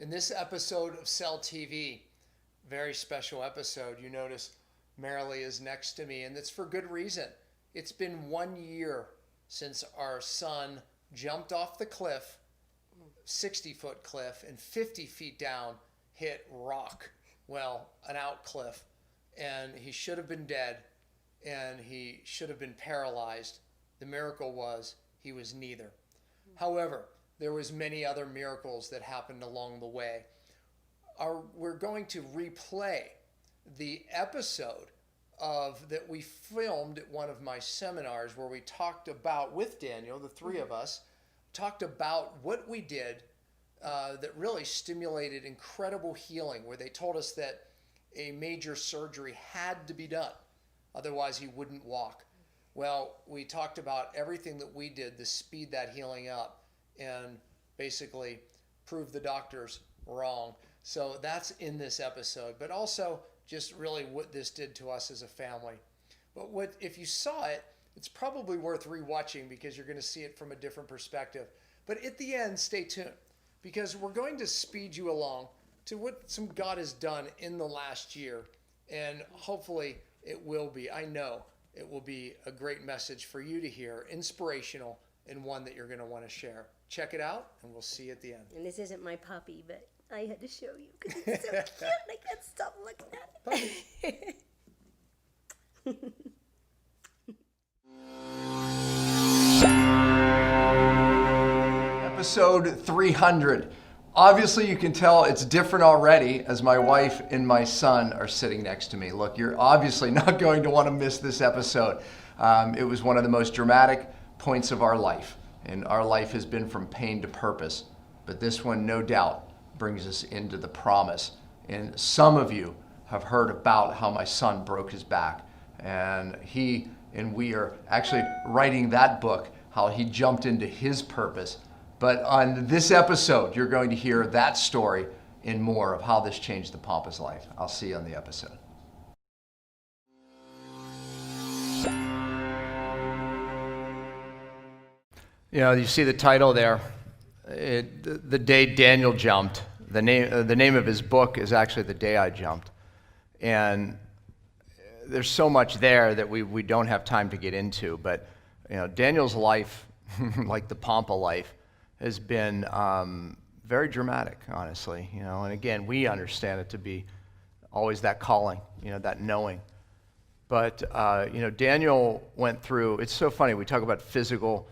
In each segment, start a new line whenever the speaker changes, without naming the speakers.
In this episode of Cell TV, very special episode, you notice Marilee is next to me, and it's for good reason. It's been 1 year since our son jumped off the cliff, 60-foot cliff, and 50 feet down hit rock. Well, an out cliff. And he should have been dead, and he should have been paralyzed. The miracle was he was neither. However, there was many other miracles that happened along the way. We're going to replay the episode that we filmed at one of my seminars where we talked about, with Daniel, the three of us, talked about what we did that really stimulated incredible healing, where they told us that a major surgery had to be done, otherwise he wouldn't walk. Well, we talked about everything that we did to speed that healing up and basically prove the doctors wrong. So that's in this episode, but also just really what this did to us as a family. But if you saw it, it's probably worth rewatching because you're going to see it from a different perspective. But at the end, stay tuned, because we're going to speed you along to what some God has done in the last year. And hopefully it will be, I know it will be a great message for you to hear, inspirational, and one that you're going to want to share. Check it out, and we'll see you at the end.
And this isn't my puppy, but I had to show you because it's so cute and I can't stop looking at it.
Episode 300. Obviously, you can tell it's different already as my wife and my son are sitting next to me. Look, you're obviously not going to want to miss this episode. It was one of the most dramatic points of our life, and our life has been from pain to purpose. But this one, no doubt, brings us into the promise. And some of you have heard about how my son broke his back, and he and we are actually writing that book, how he jumped into his purpose. But on this episode, you're going to hear that story and more of how this changed the Pompa's life. I'll see you on the episode. You know, you see the title there, The Day Daniel Jumped. The name of his book is actually The Day I Jumped. And there's so much there that we don't have time to get into. But, you know, Daniel's life, like the Pompa life, has been very dramatic, honestly. You know, and again, we understand it to be always that calling, you know, that knowing. But, you know, Daniel went through, it's so funny, we talk about physical,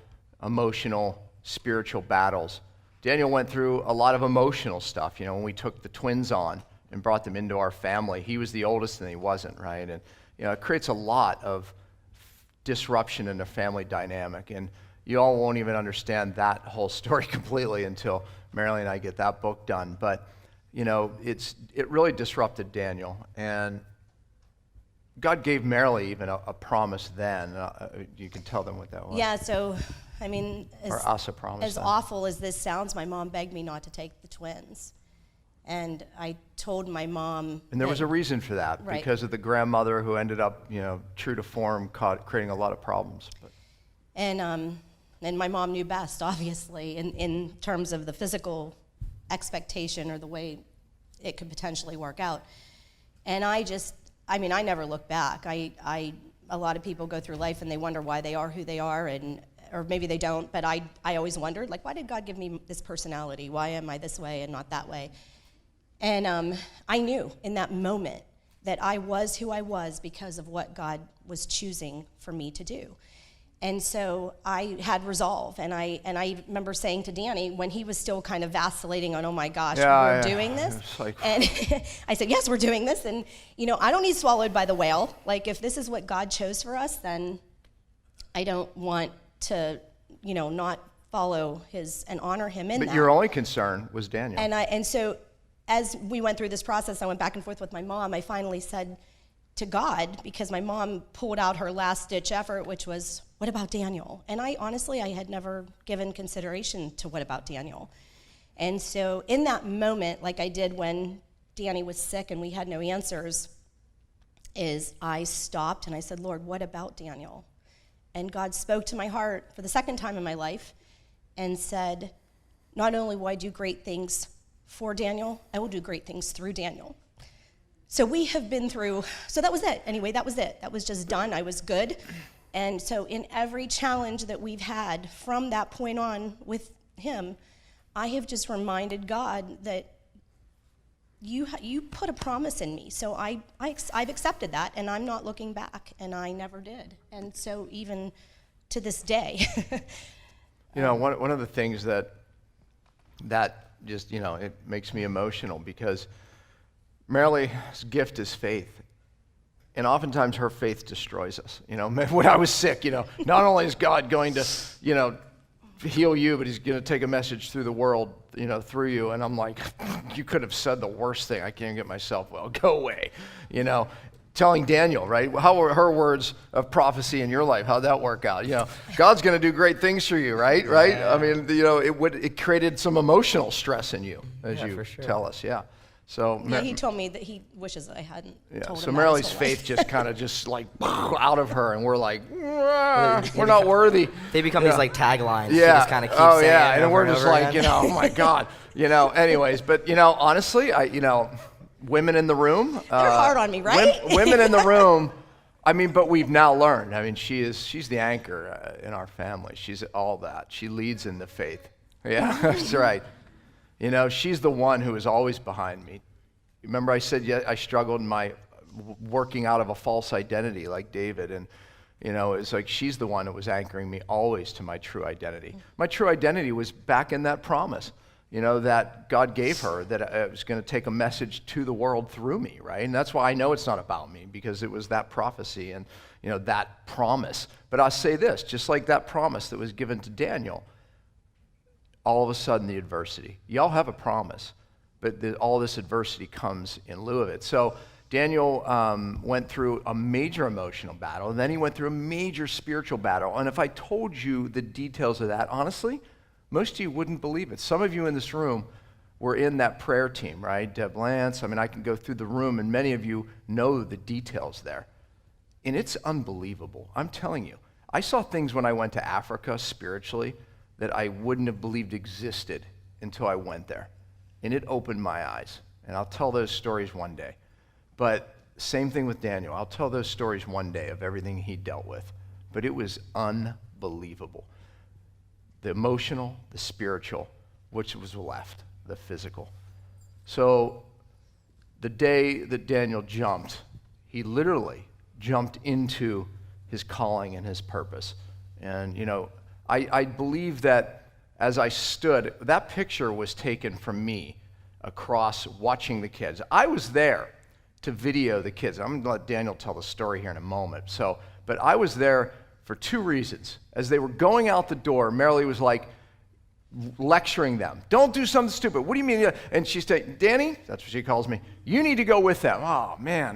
emotional, spiritual battles. Daniel went through a lot of emotional stuff. You know, when we took the twins on and brought them into our family, he was the oldest and he wasn't, right? And, you know, it creates a lot of disruption in the family dynamic. And you all won't even understand that whole story completely until Marilee and I get that book done. But, you know, it really disrupted Daniel. And God gave Marilee even a promise then. You can tell them what that was.
Yeah, so, I mean, as awful as this sounds, my mom begged me not to take the twins. And I told my mom.
And there was a reason for that,
right,
because of the grandmother who ended up, you know, true to form, creating a lot of problems.
And my mom knew best, obviously, in terms of the physical expectation or the way it could potentially work out. And I never looked back. A lot of people go through life and they wonder why they are who they are, or maybe they don't, but I always wondered, like, why did God give me this personality? Why am I this way and not that way? And I knew in that moment that I was who I was because of what God was choosing for me to do. And so I had resolve, and I remember saying to Danny when he was still kind of vacillating on, oh my gosh, we're doing this. And I said, yes, we're doing this. And, you know, I don't need swallowed by the whale. Like, if this is what God chose for us, then I don't want to, you know, not follow his and honor him in that.
But your only concern was Daniel.
And so as we went through this process, I went back and forth with my mom. I finally said to God, because my mom pulled out her last-ditch effort, which was, what about Daniel? And I had never given consideration to what about Daniel. And so in that moment, like I did when Danny was sick and we had no answers, is I stopped and I said, Lord, what about Daniel? And God spoke to my heart for the second time in my life and said, not only will I do great things for Daniel. I will do great things through Daniel. So we have been through, so that was it. Anyway, that was it. That was just done. I was good. And so in every challenge that we've had from that point on with him, I have just reminded God that you put a promise in me. So I've accepted that, and I'm not looking back, and I never did. And so even to this day.
One of the things that just, it makes me emotional, because Marilee's gift is faith. And oftentimes her faith destroys us. When I was sick, not only is God going to, heal you, but he's going to take a message through the world, through you. And I'm like, you could have said the worst thing. I can't get myself well. Go away. Telling Daniel, right? How were her words of prophecy in your life? How'd that work out? God's going to do great things for you, right? Yeah. Right? I mean, it created some emotional stress in you, as you tell us. Yeah. So
he told me that he wishes that I hadn't told him.
So Marilee's faith just kind of just like out of her, and we're like, we're not worthy.
They become these like taglines. Yeah. She just kind of keeps saying it
and we're just like,
again.
oh my God, anyways. But honestly, women in the room.
They're hard on me, right?
Women in the room. But we've now learned. She's the anchor in our family. She's all that. She leads in the faith. Yeah, that's right. She's the one who is always behind me. Remember I said I struggled in my working out of a false identity like David, and it's like she's the one that was anchoring me always to my true identity. My true identity was back in that promise, that God gave her, that I was going to take a message to the world through me, right? And that's why I know it's not about me, because it was that prophecy and that promise. But I'll say this, just like that promise that was given to Daniel, all of a sudden the adversity. Y'all have a promise, but all this adversity comes in lieu of it. So Daniel went through a major emotional battle, and then he went through a major spiritual battle. And if I told you the details of that, honestly, most of you wouldn't believe it. Some of you in this room were in that prayer team, right? Deb Lance, I can go through the room, and many of you know the details there. And it's unbelievable. I'm telling you. I saw things when I went to Africa spiritually that I wouldn't have believed existed until I went there. And it opened my eyes. And I'll tell those stories one day. But same thing with Daniel. I'll tell those stories one day of everything he dealt with. But it was unbelievable. The emotional, the spiritual, which was left, the physical. So the day that Daniel jumped, he literally jumped into his calling and his purpose. And, I believe that as I stood, that picture was taken from me across watching the kids. I was there to video the kids. I'm going to let Daniel tell the story here in a moment. But I was there for two reasons. As they were going out the door, Marilee was like lecturing them. Don't do something stupid. What do you mean? And she's saying, Danny, that's what she calls me, you need to go with them. Oh, man,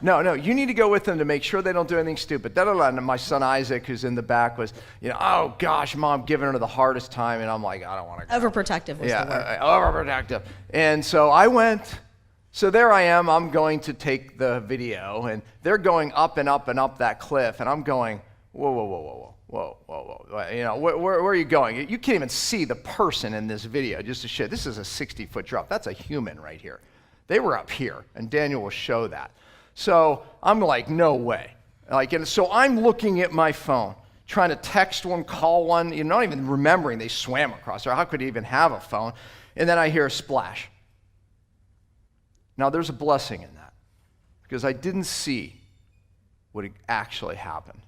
no, you need to go with them to make sure they don't do anything stupid. And my son Isaac, who's in the back, was, oh, gosh, Mom, giving her the hardest time. And I'm like, I don't want to go.
Overprotective was the word.
Overprotective. And so I went. So there I am. I'm going to take the video. And they're going up and up and up that cliff. And I'm going, whoa. Where are you going? You can't even see the person in this video, just to show. This is a 60-foot drop. That's a human right here. They were up here, and Daniel will show that. So I'm like, no way. And so I'm looking at my phone, trying to text one, call one, not even remembering they swam across there. How could he even have a phone? And then I hear a splash. Now, there's a blessing in that, because I didn't see what actually happened.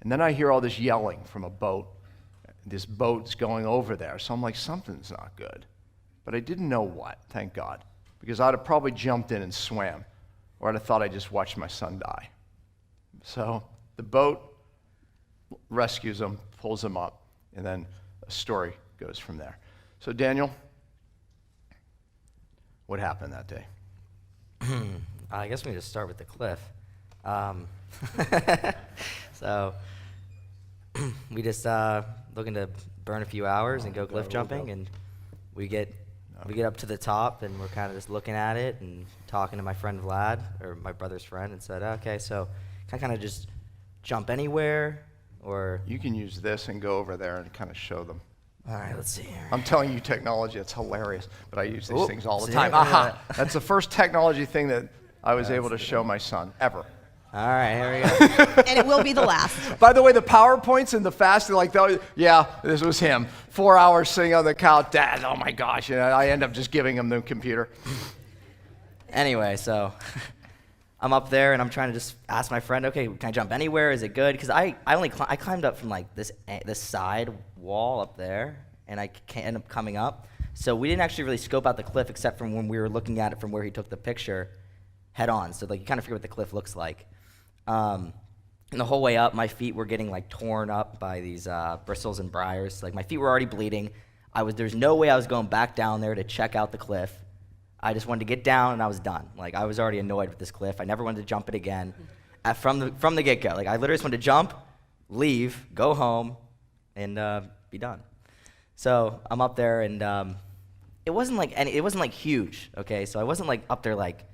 And then I hear all this yelling from a boat. This boat's going over there. So I'm like, something's not good. But I didn't know what, thank God. Because I'd have probably jumped in and swam. Or I'd have thought I just watched my son die. So the boat rescues him, pulls him up, and then a story goes from there. So Daniel, what happened that day?
I guess we need to start with the cliff. So we just looking to burn a few hours and go cliff jumping, and we get up to the top, and we're kind of just looking at it and talking to my friend Vlad, or my brother's friend, and said, okay, so can I kind of just jump anywhere, or?
You can use this and go over there and kind of show them.
All right, let's see here.
I'm telling you technology, it's hilarious, but I use these
Oop,
things all the
see?
time.
Look at
Aha! That's the first technology thing that I was able to show my son, ever.
All right, here we go.
And it will be the last.
By the way, the PowerPoints and the fasting, like, yeah, this was him. 4 hours sitting on the couch, Dad, oh my gosh. And I end up just giving him the computer.
Anyway, so I'm up there and I'm trying to just ask my friend, okay, can I jump anywhere? Is it good? Because I climbed up from like this side wall up there, and I can't end up coming up. So we didn't actually really scope out the cliff except from when we were looking at it from where he took the picture head on. So like you kind of forget what the cliff looks like. And the whole way up, my feet were getting like torn up by these bristles and briars. Like my feet were already bleeding. There's no way I was going back down there to check out the cliff. I just wanted to get down and I was done. Like I was already annoyed with this cliff. I never wanted to jump it again. From the get-go, like I literally just wanted to jump, leave, go home, and be done. So I'm up there, and it wasn't like huge. Okay, so I wasn't like up there like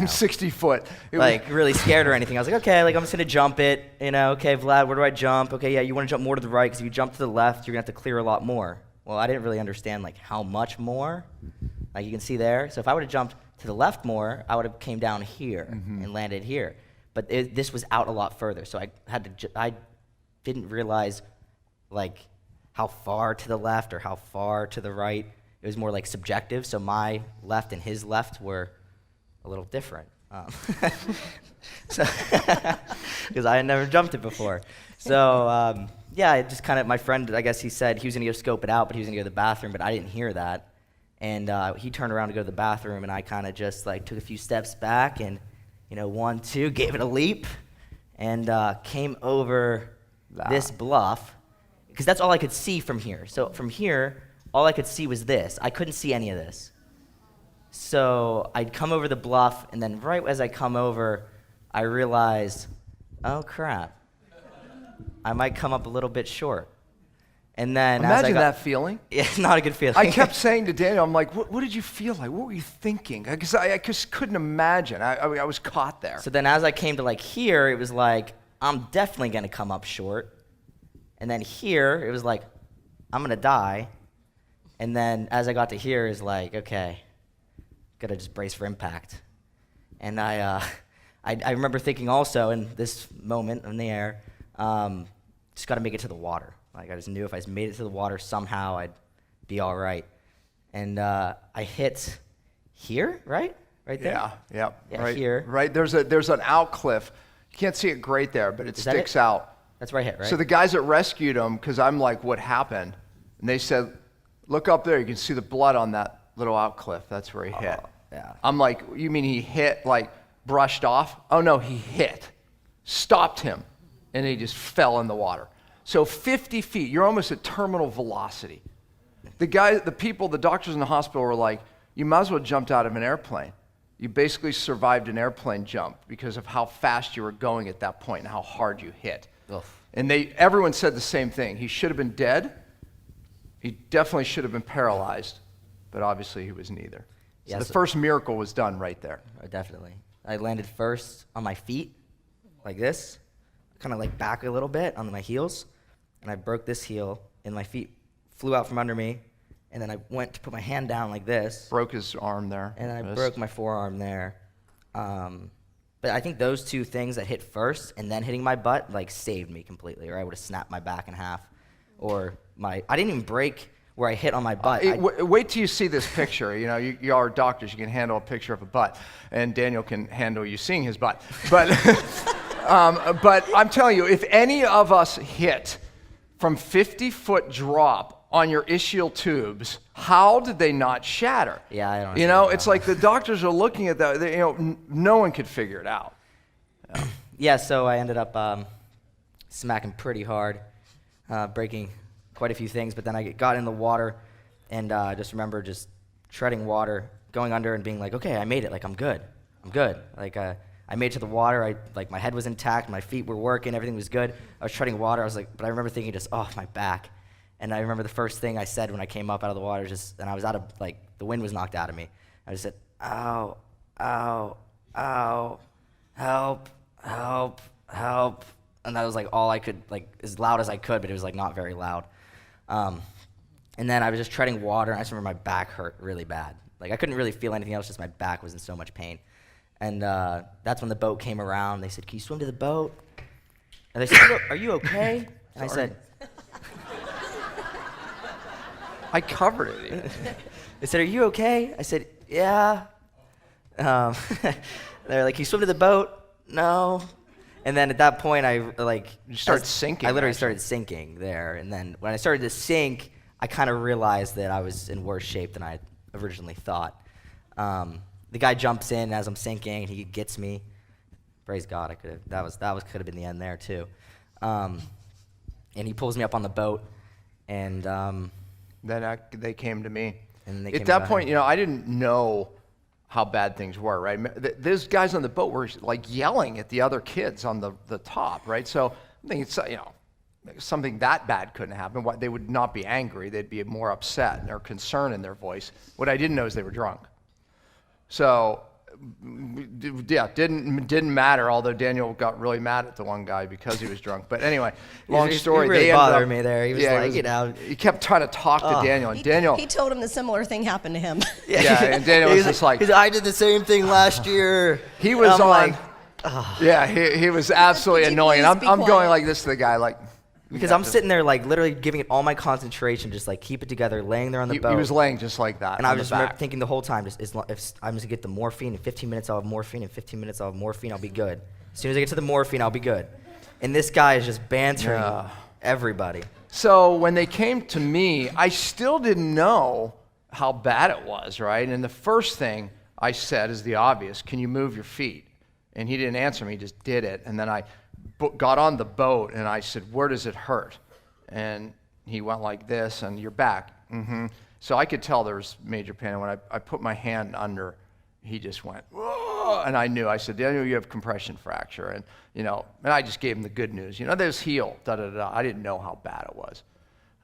60 foot.
Like really scared or anything. I was like, okay, like I'm just gonna jump it. Okay, Vlad, where do I jump? Okay, yeah, you want to jump more to the right because if you jump to the left, you're gonna have to clear a lot more. Well, I didn't really understand like how much more. Like you can see there. So if I would have jumped to the left more, I would have came down here and landed here. But this was out a lot further, so I didn't realize like how far to the left or how far to the right. It was more like subjective. So my left and his left were a little different, because I had never jumped it before. So yeah, it just kind of, my friend, I guess he said he was gonna go scope it out, but he was gonna go to the bathroom, but I didn't hear that. And he turned around to go to the bathroom, and I kind of just like took a few steps back and 1, 2, gave it a leap, and came over this bluff, because that's all I could see from here. So from here, all I could see was this. I couldn't see any of this. So I'd come over the bluff, and then right as I come over, I realized, oh crap, I might come up a little bit short. And then
Imagine that feeling.
Yeah, not a good feeling.
I kept saying to Daniel, I'm like, what did you feel like? What were you thinking? Because I just couldn't imagine. I was caught there.
So then as I came to like here, it was like, I'm definitely going to come up short. And then here, it was like, I'm going to die. And then as I got to here, is like, okay, got to just brace for impact. And I remember thinking also in this moment in the air, just got to make it to the water. Like I just knew if I made it to the water somehow, I'd be all right. And I hit here, right there.
Yeah, right
here.
Right, there's an out cliff. You can't see it great there, but it sticks out.
That's where I hit, right?
So the guys that rescued him, because I'm like, what happened? And they said, look up there. You can see the blood on that little out cliff. That's where he hit.
Yeah.
I'm like, you mean he hit, like brushed off? Oh no, he hit, stopped him, and he just fell in the water. So 50 feet, you're almost at terminal velocity. The doctors in the hospital were like, you might as well jumped out of an airplane. You basically survived an airplane jump because of how fast you were going at that point and how hard you hit.
Ugh.
And everyone said the same thing. He should have been dead. He definitely should have been paralyzed, but obviously he was neither. So
Yeah,
the first miracle was done right there.
Definitely. I landed first on my feet, like this, kind of like back a little bit on my heels, and I broke this heel, and my feet flew out from under me, and then I went to put my hand down like this.
Broke his arm there.
And then I broke my forearm there. But I think those two things that hit first and then hitting my butt like saved me completely, or I would have snapped my back in half. Or I didn't even break where I hit on my butt.
Wait till you see this picture. You are doctors. You can handle a picture of a butt, and Daniel can handle you seeing his butt. But, but I'm telling you, if any of us hit from 50-foot drop on your ischial tubes, how did they not shatter?
Yeah, I don't.
It's like the doctors are looking at that. No one could figure it out.
Yeah, so I ended up smacking pretty hard, breaking quite a few things. But then I got in the water, and I just remember just treading water, going under, and being like, okay, I made it. Like I'm good. Like I made it to the water. My head was intact, my feet were working, everything was good. I was treading water. I was like, but I remember thinking just, oh, my back. And I remember the first thing I said when I came up out of the water, and I was out of, the wind was knocked out of me. I just said, ow, ow, ow, help, help, help. And that was all I could, as loud as I could, but it was not very loud. And then I was just treading water, and I just remember my back hurt really bad. Like, I couldn't really feel anything else, just my back was in so much pain. And that's when the boat came around. They said, "Can you swim to the boat?" And they said, "Are you okay?" And I said,
I covered it even.
they said, "Are you okay?" I said, "Yeah." They're like, "Can you swim to the boat?" "No." And then at that point,
You started sinking.
I literally
actually.
started sinking there. And then when I started to sink, I kind of realized that I was in worse shape than I originally thought. The guy jumps in as I'm sinking, and he gets me. Praise God, that could have been the end there too. And he pulls me up on the boat, and
Then they came to me.
And they
At
came
that
behind
point,
me.
you know, I didn't know how bad things were, right? Those guys on the boat were like yelling at the other kids on the top, right? So I think it's, you know, something that bad couldn't happen. They would not be angry. They'd be more upset and or concern in their voice. What I didn't know is they were drunk. So, yeah, didn't matter, although Daniel got really mad at the one guy because he was drunk. But anyway, long story.
He really
they ended
bothered
up-
me there. He was
yeah,
like,
it
you know.
He kept trying to talk to Daniel, and Daniel...
He told him the similar thing happened to him.
Yeah, and Daniel was just like...
I did the same thing last year.
He was
And I'm
on...
like,
Yeah, he was absolutely
"Could you
annoying.
please
I'm
be
going
quiet?"
like this to the guy, like...
because I'm sitting there like literally giving it all my concentration, just like keep it together, laying there on the boat.
He was laying just like that.
And I
on
was
the
just
back.
thinking the whole time, if I'm just gonna get the morphine, in 15 minutes I'll have morphine, in 15 minutes I'll have morphine, I'll be good. As soon as I get to the morphine, I'll be good. And this guy is just bantering
Yeah.
everybody.
So when they came to me, I still didn't know how bad it was, right? And the first thing I said is the obvious: "Can you move your feet?" And he didn't answer me; he just did it. And then I got on the boat and I said, "Where does it hurt?" And he went like this, and "Your back." Mm-hmm. So I could tell there was major pain. And when I put my hand under, he just went, "Whoa," and I knew. I said, "Daniel, you have compression fracture." And, you know, and I just gave him the good news. You know, there's healed, da-da-da. I didn't know how bad it was.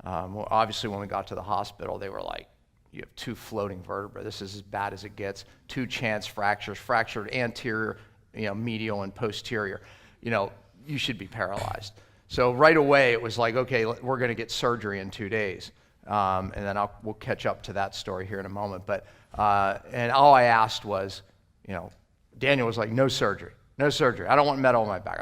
Well, obviously, when we got to the hospital, they were like, "You have 2 floating vertebrae. This is as bad as it gets. 2 chance fractures, fractured anterior, you know, medial and posterior. You know, you should be paralyzed." So right away, it was like, okay, we're going to get surgery in 2 days. And then we'll catch up to that story here in a moment. But, and all I asked was, you know, Daniel was like, "No surgery, no surgery. I don't want metal in my back."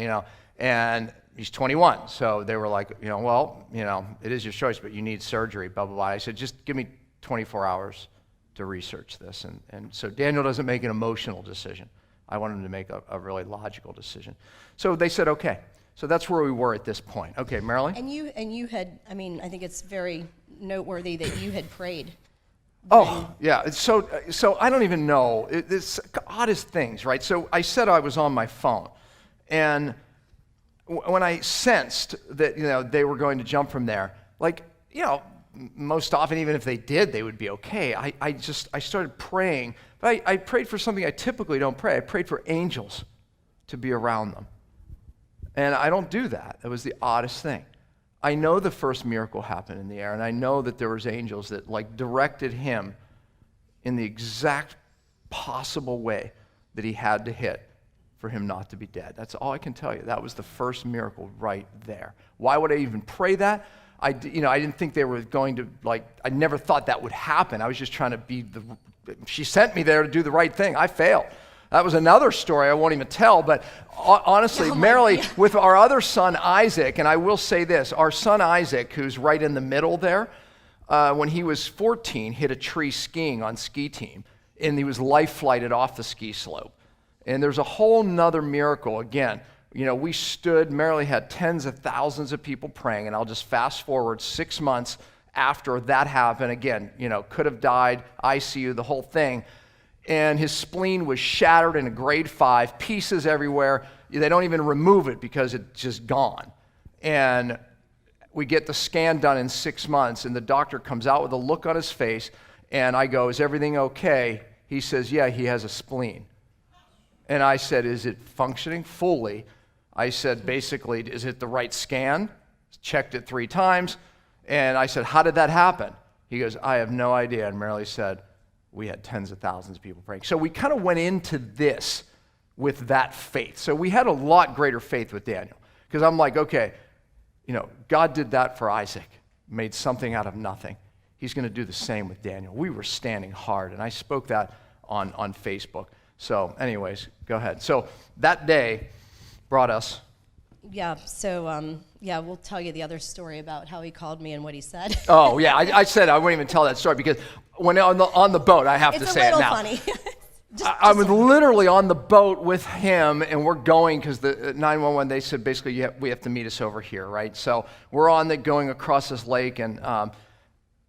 You know, and he's 21. So they were like, you know, "Well, you know, it is your choice, but you need surgery, blah, blah, blah." I said, "Just give me 24 hours to research this." And so Daniel doesn't make an emotional decision. I want him to make a really logical decision. So they said, okay. So that's where we were at this point. Okay, Marilyn?
And you had, I mean, I think it's very noteworthy that you had prayed.
Oh, yeah. So I don't even know. It's oddest things, right? So I said I was on my phone. And when I sensed that, you know, they were going to jump from there, like, you know, most often, even if they did, they would be okay. I started praying. But I prayed for something I typically don't pray. I prayed for angels to be around them. And I don't do that. It was the oddest thing. I know the first miracle happened in the air, and I know that there was angels that like directed him in the exact possible way that he had to hit for him not to be dead. That's all I can tell you. That was the first miracle right there. Why would I even pray that? I didn't think they were going to, like, I never thought that would happen. I was just trying to she sent me there to do the right thing. I failed. That was another story I won't even tell, but honestly, Marilee, with our other son, Isaac, and I will say this, our son, Isaac, who's right in the middle there, when he was 14, hit a tree skiing on ski team, and he was life-flighted off the ski slope. And there's a whole nother miracle. Again, you know, we stood, Marilee had tens of thousands of people praying, and I'll just fast forward 6 months after that happened. Again, you know, could have died, ICU, the whole thing. And his spleen was shattered in a grade 5, pieces everywhere. They don't even remove it because it's just gone. And we get the scan done in 6 months, and the doctor comes out with a look on his face, and I go, "Is everything okay?" He says, "Yeah, he has a spleen." And I said, "Is it functioning fully?" I said, basically, "Is it the right scan?" Checked it 3 times. And I said, "How did that happen?" He goes, "I have no idea." And Marilee said, "We had tens of thousands of people praying." So we kind of went into this with that faith. So we had a lot greater faith with Daniel. Because I'm like, okay, you know, God did that for Isaac. made something out of nothing. He's going to do the same with Daniel. We were standing hard, and I spoke that on Facebook. So anyways, go ahead. So that day brought us.
Yeah, so, we'll tell you the other story about how he called me and what he said.
Oh, yeah, I said I wouldn't even tell that story because when on the boat, I have to say it now.
It's a little funny.
I was literally on the boat with him, and we're going because the 911, they said basically we have to meet us over here, right? So we're going across this lake, and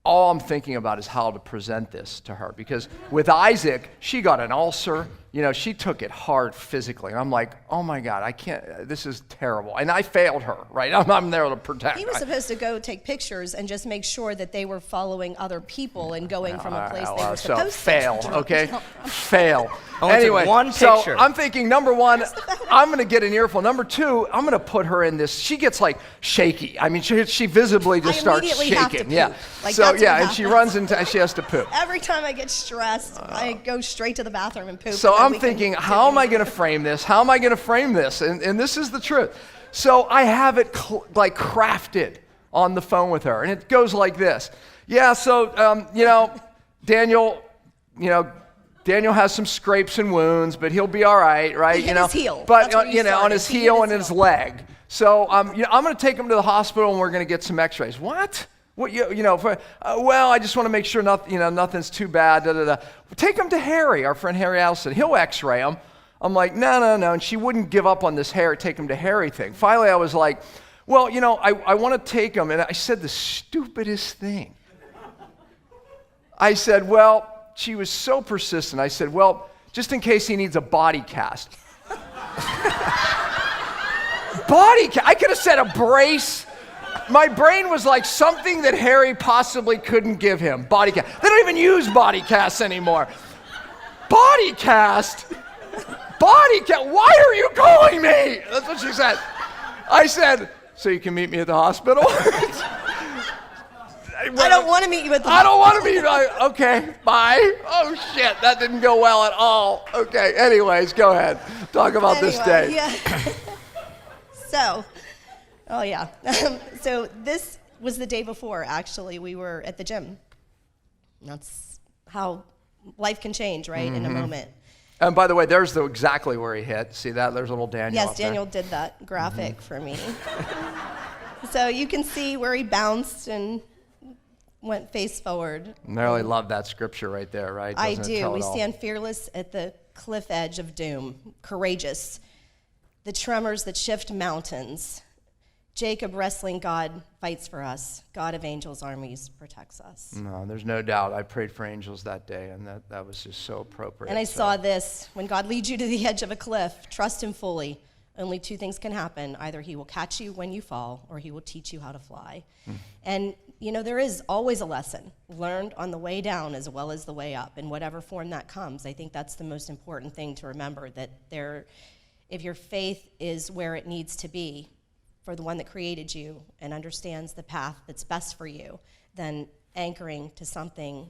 all I'm thinking about is how to present this to her. Because with Isaac, she got an ulcer. She took it hard physically. And I'm like, oh my God, I can't, this is terrible. And I failed her, right? I'm there to protect.
He was supposed to go take pictures and just make sure that they were following other people and going from a place they were supposed to.
Fail, okay? Fail.
Anyway, one picture.
So I'm thinking, number one, I'm going to get an earful. Number two, I'm going to put her in this. She gets like shaky. I mean, she visibly just starts shaking.
Have to poop.
Yeah.
Like,
so yeah, and
happens.
she runs into, she has to poop.
Every time I get stressed, I go straight to the bathroom and poop.
So I'm thinking, how am I going to frame this? How am I going to frame this? And this is the truth. So I have it crafted on the phone with her, and it goes like this. Yeah, so Daniel has some scrapes and wounds, but he'll be all right, right?
His heel.
But on his heel and his leg. So I'm going to take him to the hospital, and we're going to get some X-rays. What? Well, I just want to make sure nothing's too bad. Da, da, da. Take him to Harry, our friend Harry Allison. He'll X-ray him. I'm like, no, and she wouldn't give up on this take him to Harry thing. Finally, I was like, well, I want to take him, and I said the stupidest thing. I said, well, she was so persistent. I said, well, just in case he needs a body cast. I could have said a brace. My brain was like something that Harry possibly couldn't give him. Body cast. They don't even use body casts anymore. Body cast? Body cast? Why are you calling me? That's what she said. I said, so you can meet me at the hospital?
I don't want to meet you at the hospital.
I don't want to meet you. Okay, bye. Oh, shit, that didn't go well at all. Okay, anyways, go ahead. Talk about this day.
Yeah. So this was the day before, actually. We were at the gym. That's how life can change, right, in a moment.
And by the way, there's exactly where he hit. See that? There's little Daniel.
Yes, Daniel did that graphic for me. So you can see where he bounced and went face forward.
I really love that scripture right there, right?
I do. We stand fearless at the cliff edge of doom, courageous. The tremors that shift mountains. Jacob, wrestling God, fights for us. God of angels' armies protects us.
No, there's no doubt. I prayed for angels that day, and that was just so appropriate.
And I saw this. When God leads you to the edge of a cliff, trust him fully. Only two things can happen. Either he will catch you when you fall, or he will teach you how to fly. And, there is always a lesson learned on the way down as well as the way up, in whatever form that comes. I think that's the most important thing to remember, that if your faith is where it needs to be, for the one that created you and understands the path that's best for you, then anchoring to something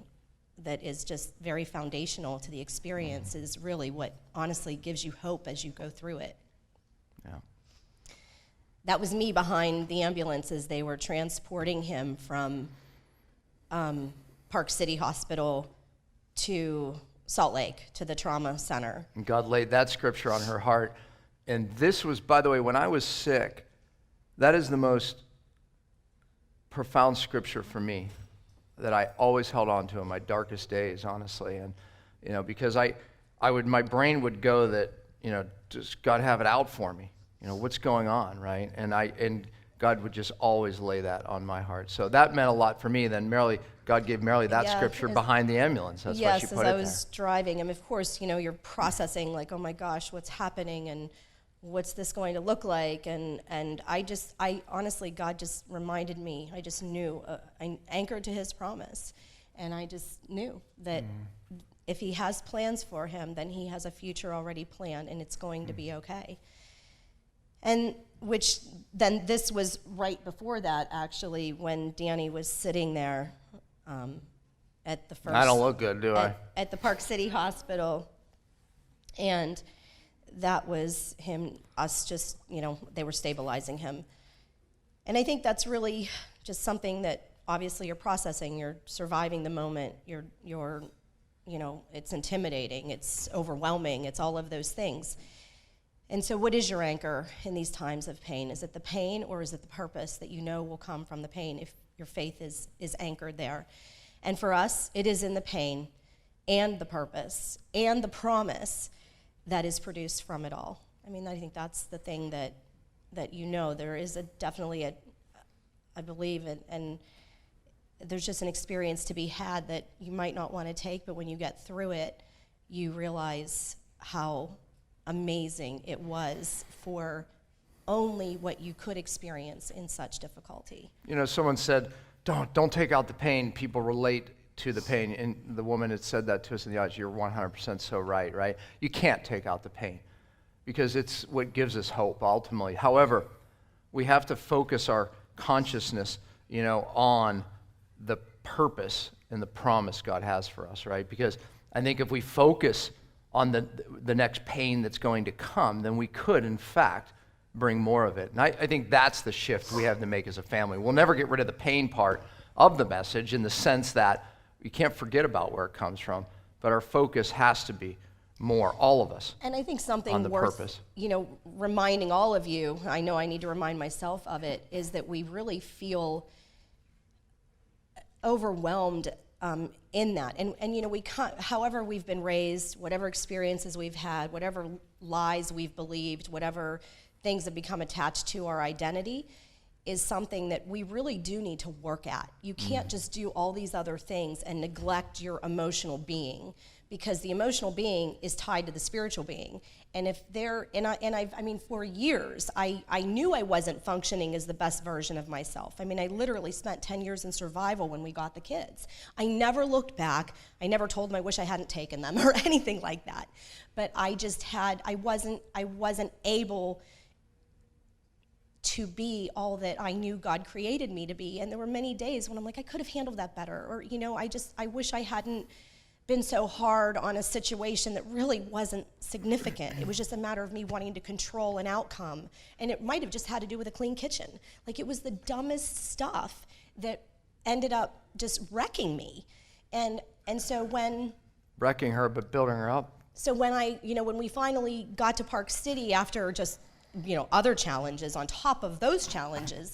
that is just very foundational to the experience is really what honestly gives you hope as you go through it.
Yeah.
That was me behind the ambulance as they were transporting him from Park City Hospital to Salt Lake, to the trauma center.
And God laid that scripture on her heart. And this was, by the way, when I was sick, that is the most profound scripture for me that I always held on to in my darkest days, honestly. And, because my brain would go that, just God have it out for me. What's going on, right? And God would just always lay that on my heart. So that meant a lot for me. Then God gave Marilee that scripture behind the ambulance. That's why she put it there.
Yes, as I was driving. And of course, you're processing like, oh my gosh, what's happening? And what's this going to look like? And I honestly, God just reminded me, I just knew, I anchored to his promise. And I just knew that if he has plans for him, then he has a future already planned, and it's going to be okay. And then this was right before that, actually, when Danny was sitting there at the first...
I don't look good, do I?
At the Park City Hospital. And that was us just, they were stabilizing him. And I think that's really just something that obviously you're processing, you're surviving the moment, you're you know, it's intimidating, it's overwhelming, it's all of those things. And so what is your anchor in these times of pain? Is it the pain, or is it the purpose that you know will come from the pain if your faith is anchored there? And for us, it is in the pain and the purpose and the promise that is produced from it all. I mean, I think that's the thing that you know, there is definitely I believe, and there's just an experience to be had that you might not want to take, but when you get through it, you realize how amazing it was for only what you could experience in such difficulty.
You know, someone said, don't take out the pain. People relate to the pain. And the woman had said that to us in the audience. You're 100% so right? You can't take out the pain because it's what gives us hope ultimately. However, we have to focus our consciousness, you know, on the purpose and the promise God has for us, right? Because I think if we focus on the next pain that's going to come, then we could, in fact, bring more of it. And I think that's the shift we have to make as a family. We'll never get rid of the pain part of the message in the sense that we can't forget about where it comes from, but our focus has to be more, all of us.
And I think something
on the
worth,
purpose.
you know, reminding all of you, I know I need to remind myself of it, is that we really feel overwhelmed in that. And you know, we can't, however we've been raised, whatever experiences we've had, whatever lies we've believed, whatever things have become attached to our identity, is something that we really do need to work at. You can't just do all these other things and neglect your emotional being, because the emotional being is tied to the spiritual being. And if they're, I mean, for years, I knew I wasn't functioning as the best version of myself. I mean, I literally spent 10 years in survival when we got the kids. I never looked back. I never told them I wish I hadn't taken them or anything like that. But I just I wasn't able to be all that I knew God created me to be. And there were many days when I'm like, I could have handled that better. Or, you know, I wish I hadn't been so hard on a situation that really wasn't significant. It was just a matter of me wanting to control an outcome. And it might have just had to do with a clean kitchen. Like, it was the dumbest stuff that ended up just wrecking me. And so when...
Wrecking her, but building her up.
So when when we finally got to Park City after just, you know, other challenges on top of those challenges,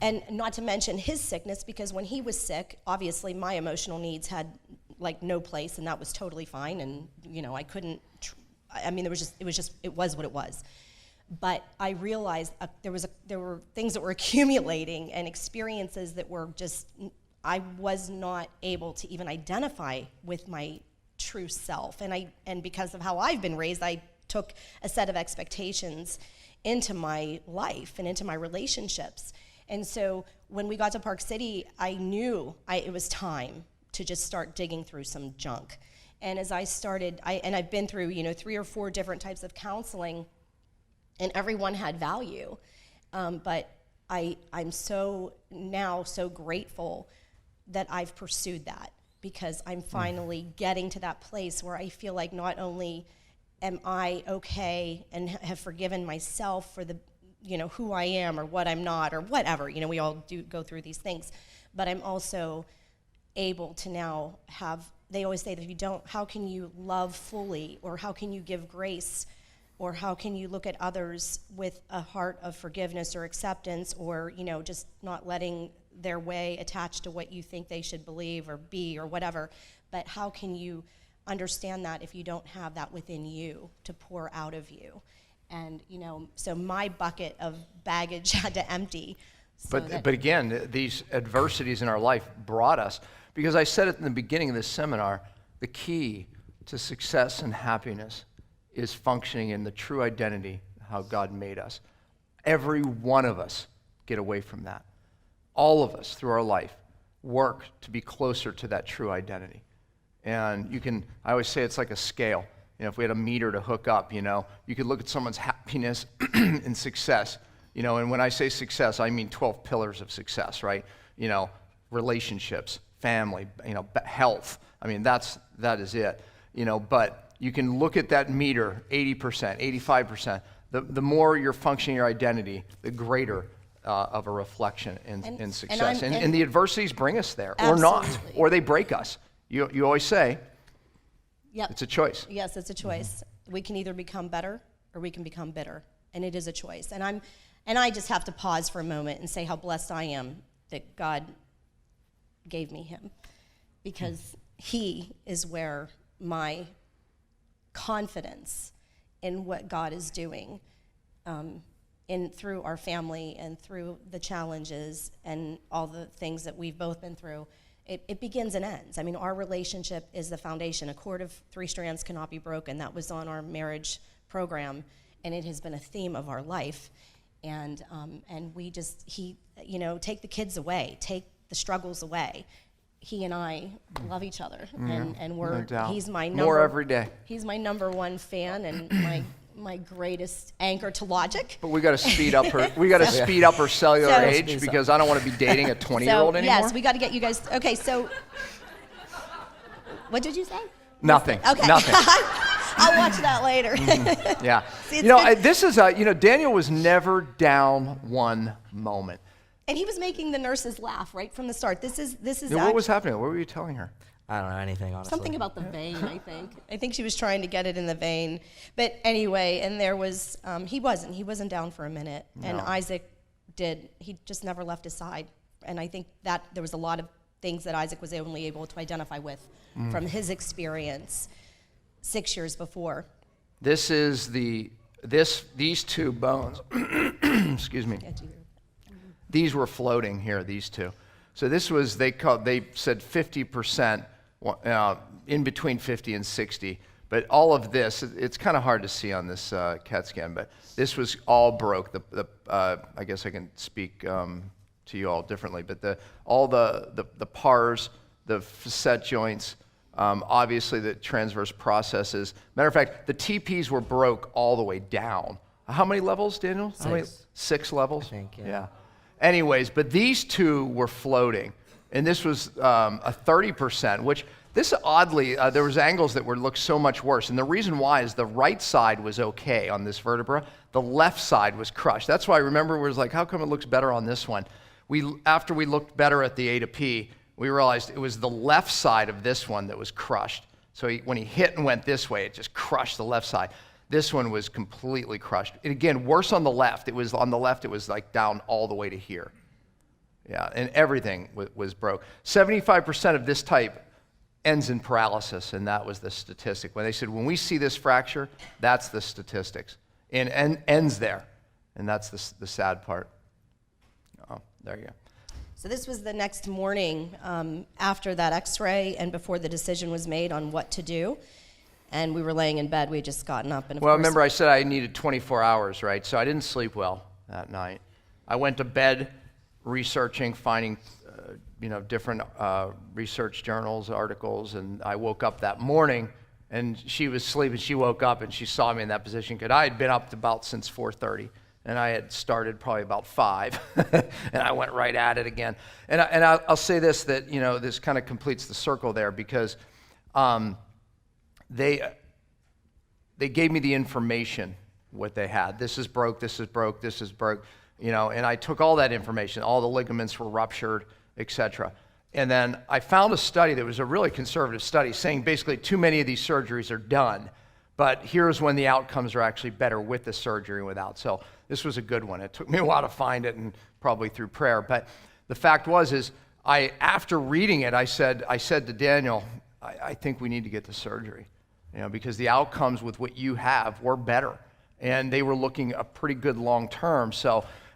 and not to mention his sickness, because when he was sick, obviously my emotional needs had like no place, and that was totally fine. And, you know, I couldn't, it was what it was. But I realized there were things that were accumulating and experiences that were just, I was not able to even identify with my true self. And because of how I've been raised, I took a set of expectations into my life and into my relationships. And so when we got to Park City, I knew it was time to just start digging through some junk. And as I started, I've been through, you know, 3 or 4 different types of counseling, and everyone had value. But I'm so grateful that I've pursued that, because I'm finally getting to that place where I feel like not only am I okay and have forgiven myself for the, you know, who I am or what I'm not or whatever, you know, we all do go through these things, but I'm also able to now have, they always say that if you don't, how can you love fully, or how can you give grace, or how can you look at others with a heart of forgiveness or acceptance, or, you know, just not letting their way attach to what you think they should believe or be or whatever, but how can you understand that if you don't have that within you to pour out of you? And, you know, so my bucket of baggage had to empty.
But again, these adversities in our life brought us, because I said it in the beginning of this seminar, the key to success and happiness is functioning in the true identity, how God made us. Every one of us get away from that. All of us through our life work to be closer to that true identity. And I always say it's like a scale. You know, if we had a meter to hook up, you know, you could look at someone's happiness and success. You know, and when I say success, I mean 12 pillars of success, right? You know, relationships, family, you know, health. I mean, that is it. You know, but you can look at that meter, 80%, 85%. The more you're functioning your identity, the greater of a reflection in
And
success.
I'm-
And the adversities bring us there, or not,
Absolutely.
or they break us. You always say,
Yep.
it's a choice.
Yes, it's a choice. We can either become better or we can become bitter, and it is a choice. And I just have to pause for a moment and say how blessed I am that God gave me him, because he is where my confidence in what God is doing through our family and through the challenges and all the things that we've both been through, it begins and ends. I mean, our relationship is the foundation. A cord of 3 strands cannot be broken. That was on our marriage program, and it has been a theme of our life. And we just, take the kids away, take the struggles away. He and I love each other, and we're,
No doubt.
he's my
More every day.
He's my #1 fan and my greatest anchor to logic.
But we got to speed up her. We got to speed up her cellular
So-
age, because I don't want to be dating a 20-year-old anymore.
Yes, we got to get you guys. Okay, so what did you say?
Nothing.
Okay.
Nothing.
I'll watch that later.
Yeah.
See, it's good.
This is Daniel was never down one moment.
And he was making the nurses laugh right from the start. This is
What was happening? What were you telling her?
I don't know anything, honestly.
something about the vein, I think. I think she was trying to get it in the vein. But anyway, and there was, he wasn't down for a minute. And
No.
Isaac he just never left his side. And I think that there was a lot of things that Isaac was only able to identify with from his experience 6 years before.
This is these two bones. Excuse me. These were floating here, these two. So this was, they said 50%, in between 50 and 60. But all of this, it's kind of hard to see on this CAT scan, but this was all broke. I guess I can speak to you all differently, but all the pars, the facet joints, obviously the transverse processes. Matter of fact, the TPs were broke all the way down. How many levels, Daniel?
6.
6 levels?
I think, yeah.
Anyways, but these two were floating, and this was a 30%, which this oddly, there was angles that looked so much worse. And the reason why is the right side was okay on this vertebra. The left side was crushed. That's why I remember it was like, how come it looks better on this one? After we looked better at the A to P, we realized it was the left side of this one that was crushed. So when he hit and went this way, it just crushed the left side. This one was completely crushed. And again, worse on the left. It was like down all the way to here. Yeah, and everything was broke. 75% of this type ends in paralysis, and that was the statistic. When they said, when we see this fracture, that's the statistics. And ends there. And that's the sad part. Oh, there you go.
So this was the next morning after that x-ray and before the decision was made on what to do. And we were laying in bed. We had just gotten up. And of
Well,
course,
remember I said I needed 24 hours, right? So I didn't sleep well that night. I went to bed researching, finding different research journals, articles, and I woke up that morning, and she was sleeping. She woke up, and she saw me in that position, because I had been up about since 4:30, and I had started probably about 5, and I went right at it again. And I'll say this, that this kind of completes the circle there, because they gave me the information, what they had. This is broke, this is broke, this is broke, and I took all that information. All the ligaments were ruptured, etc. And then I found a study that was a really conservative study saying basically too many of these surgeries are done, but here's when the outcomes are actually better with the surgery and without. So this was a good one. It took me a while to find it, and probably through prayer. But the fact is after reading it, I said to Daniel, I think we need to get the surgery. Because the outcomes with what you have were better. And they were looking a pretty good long term.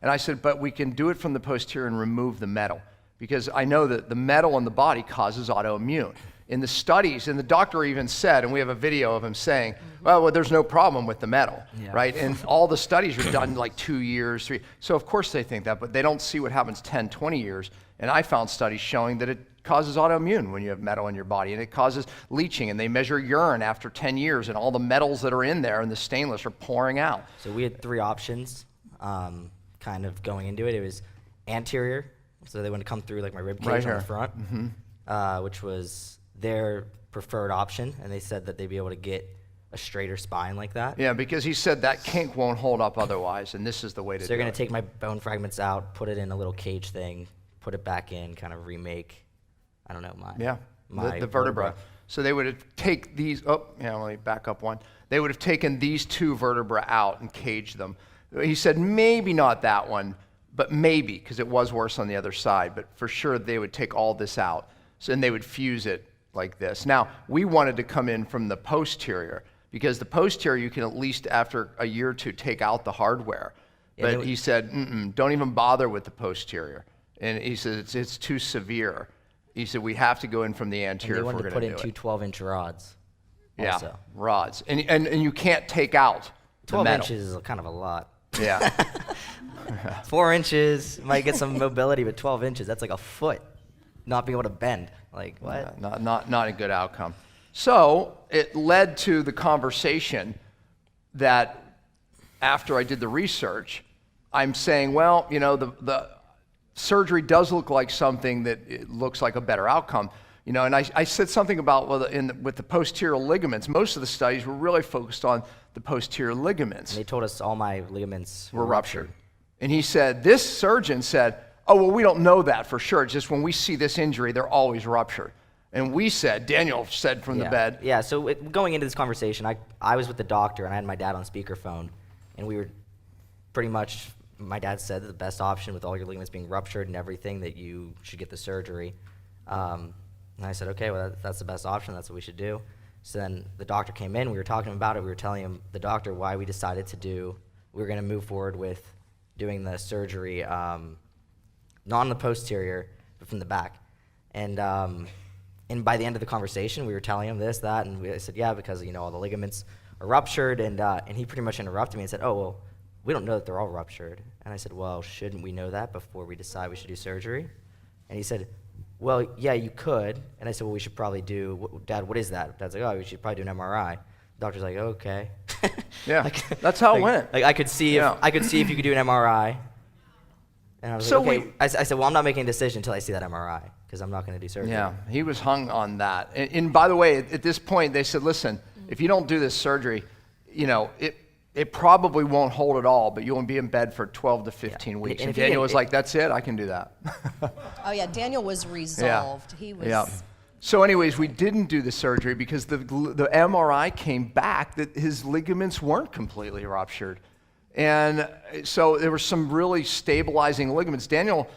And I said, but we can do it from the posterior and remove the metal. Because I know that the metal in the body causes autoimmune. In the studies, and the doctor even said, and we have a video of him saying, well there's no problem with the metal, right? And all the studies are done like 2 years, 3. So of course they think that, but they don't see what happens 10, 20 years. And I found studies showing that it causes autoimmune when you have metal in your body, and it causes leaching, and they measure urine after 10 years, and all the metals that are in there and the stainless are pouring out.
So we had 3 options kind of going into it. It was anterior, so they want to come through like my rib cage
Right
on
here.
the front, which was their preferred option, and they said that they'd be able to get a straighter spine like that.
Yeah, because he said that kink won't hold up otherwise, and this is the way to
So
do
they're
it.
going to take my bone fragments out, put it in a little cage thing, put it back in, kind of remake, I don't know, my
the vertebra. So they would take these, let me back up one. They would have taken these 2 vertebrae out and caged them. He said maybe not that one, but maybe, because it was worse on the other side, but for sure they would take all this out. So then they would fuse it like this. Now, we wanted to come in from the posterior, because the posterior you can at least after a year or 2 take out the hardware.
Yeah,
But he said, don't even bother with the posterior. And he said, it's too severe. He said, we have to go in from the
And
anterior
they
if we're
wanted to
going
put
to
in
do
two
it.
12-inch rods.
Yeah,
Also.
rods. And you can't take out the
12
metal.
inches is kind of a lot.
Yeah.
4 inches might get some mobility, but 12 inches, that's like a foot not being able to bend. Like, what?
Yeah, not a good outcome. So it led to the conversation that after I did the research, I'm saying, well, the surgery does look like something that it looks like a better outcome. And I said something about, with the posterior ligaments, most of the studies were really focused on the posterior ligaments.
And they told us all my ligaments
Were ruptured. And he said, this surgeon said, oh, well, we don't know that for sure. It's just when we see this injury, they're always ruptured. And we said, Daniel said from the bed.
Yeah, so going into this conversation, I was with the doctor, and I had my dad on speakerphone, and we were pretty much, my dad said that the best option with all your ligaments being ruptured and everything, that you should get the surgery. And I said, okay, well, that's the best option. That's what we should do. So then the doctor came in. We were talking about it. We were telling him, the doctor, why we decided we were going to move forward with doing the surgery, not on the posterior, but from the back. And by the end of the conversation, we were telling him this, that, and I said, yeah, because, all the ligaments are ruptured. And he pretty much interrupted me and said, oh, well, we don't know that they're all ruptured. And I said, well, shouldn't we know that before we decide we should do surgery? And he said, well, yeah, you could. And I said, well, we should probably Dad, what is that? Dad's like, oh, we should probably do an MRI. The doctor's like, okay.
Yeah, that's how it went.
Like I could see if you could do an MRI. And I was
So
like, okay. I said, well, I'm not making a decision until I see that MRI, because I'm not going to do surgery.
Yeah, he was hung on that. And by the way, at this point, they said, listen, if you don't do this surgery, it probably won't hold at all, but you'll be in bed for 12 to 15 weeks. And Daniel was like, that's it, I can do that.
Oh yeah, Daniel was resolved. He was.
Yeah. So anyways, we didn't do the surgery because the MRI came back that his ligaments weren't completely ruptured. And so there were some really stabilizing ligaments. Daniel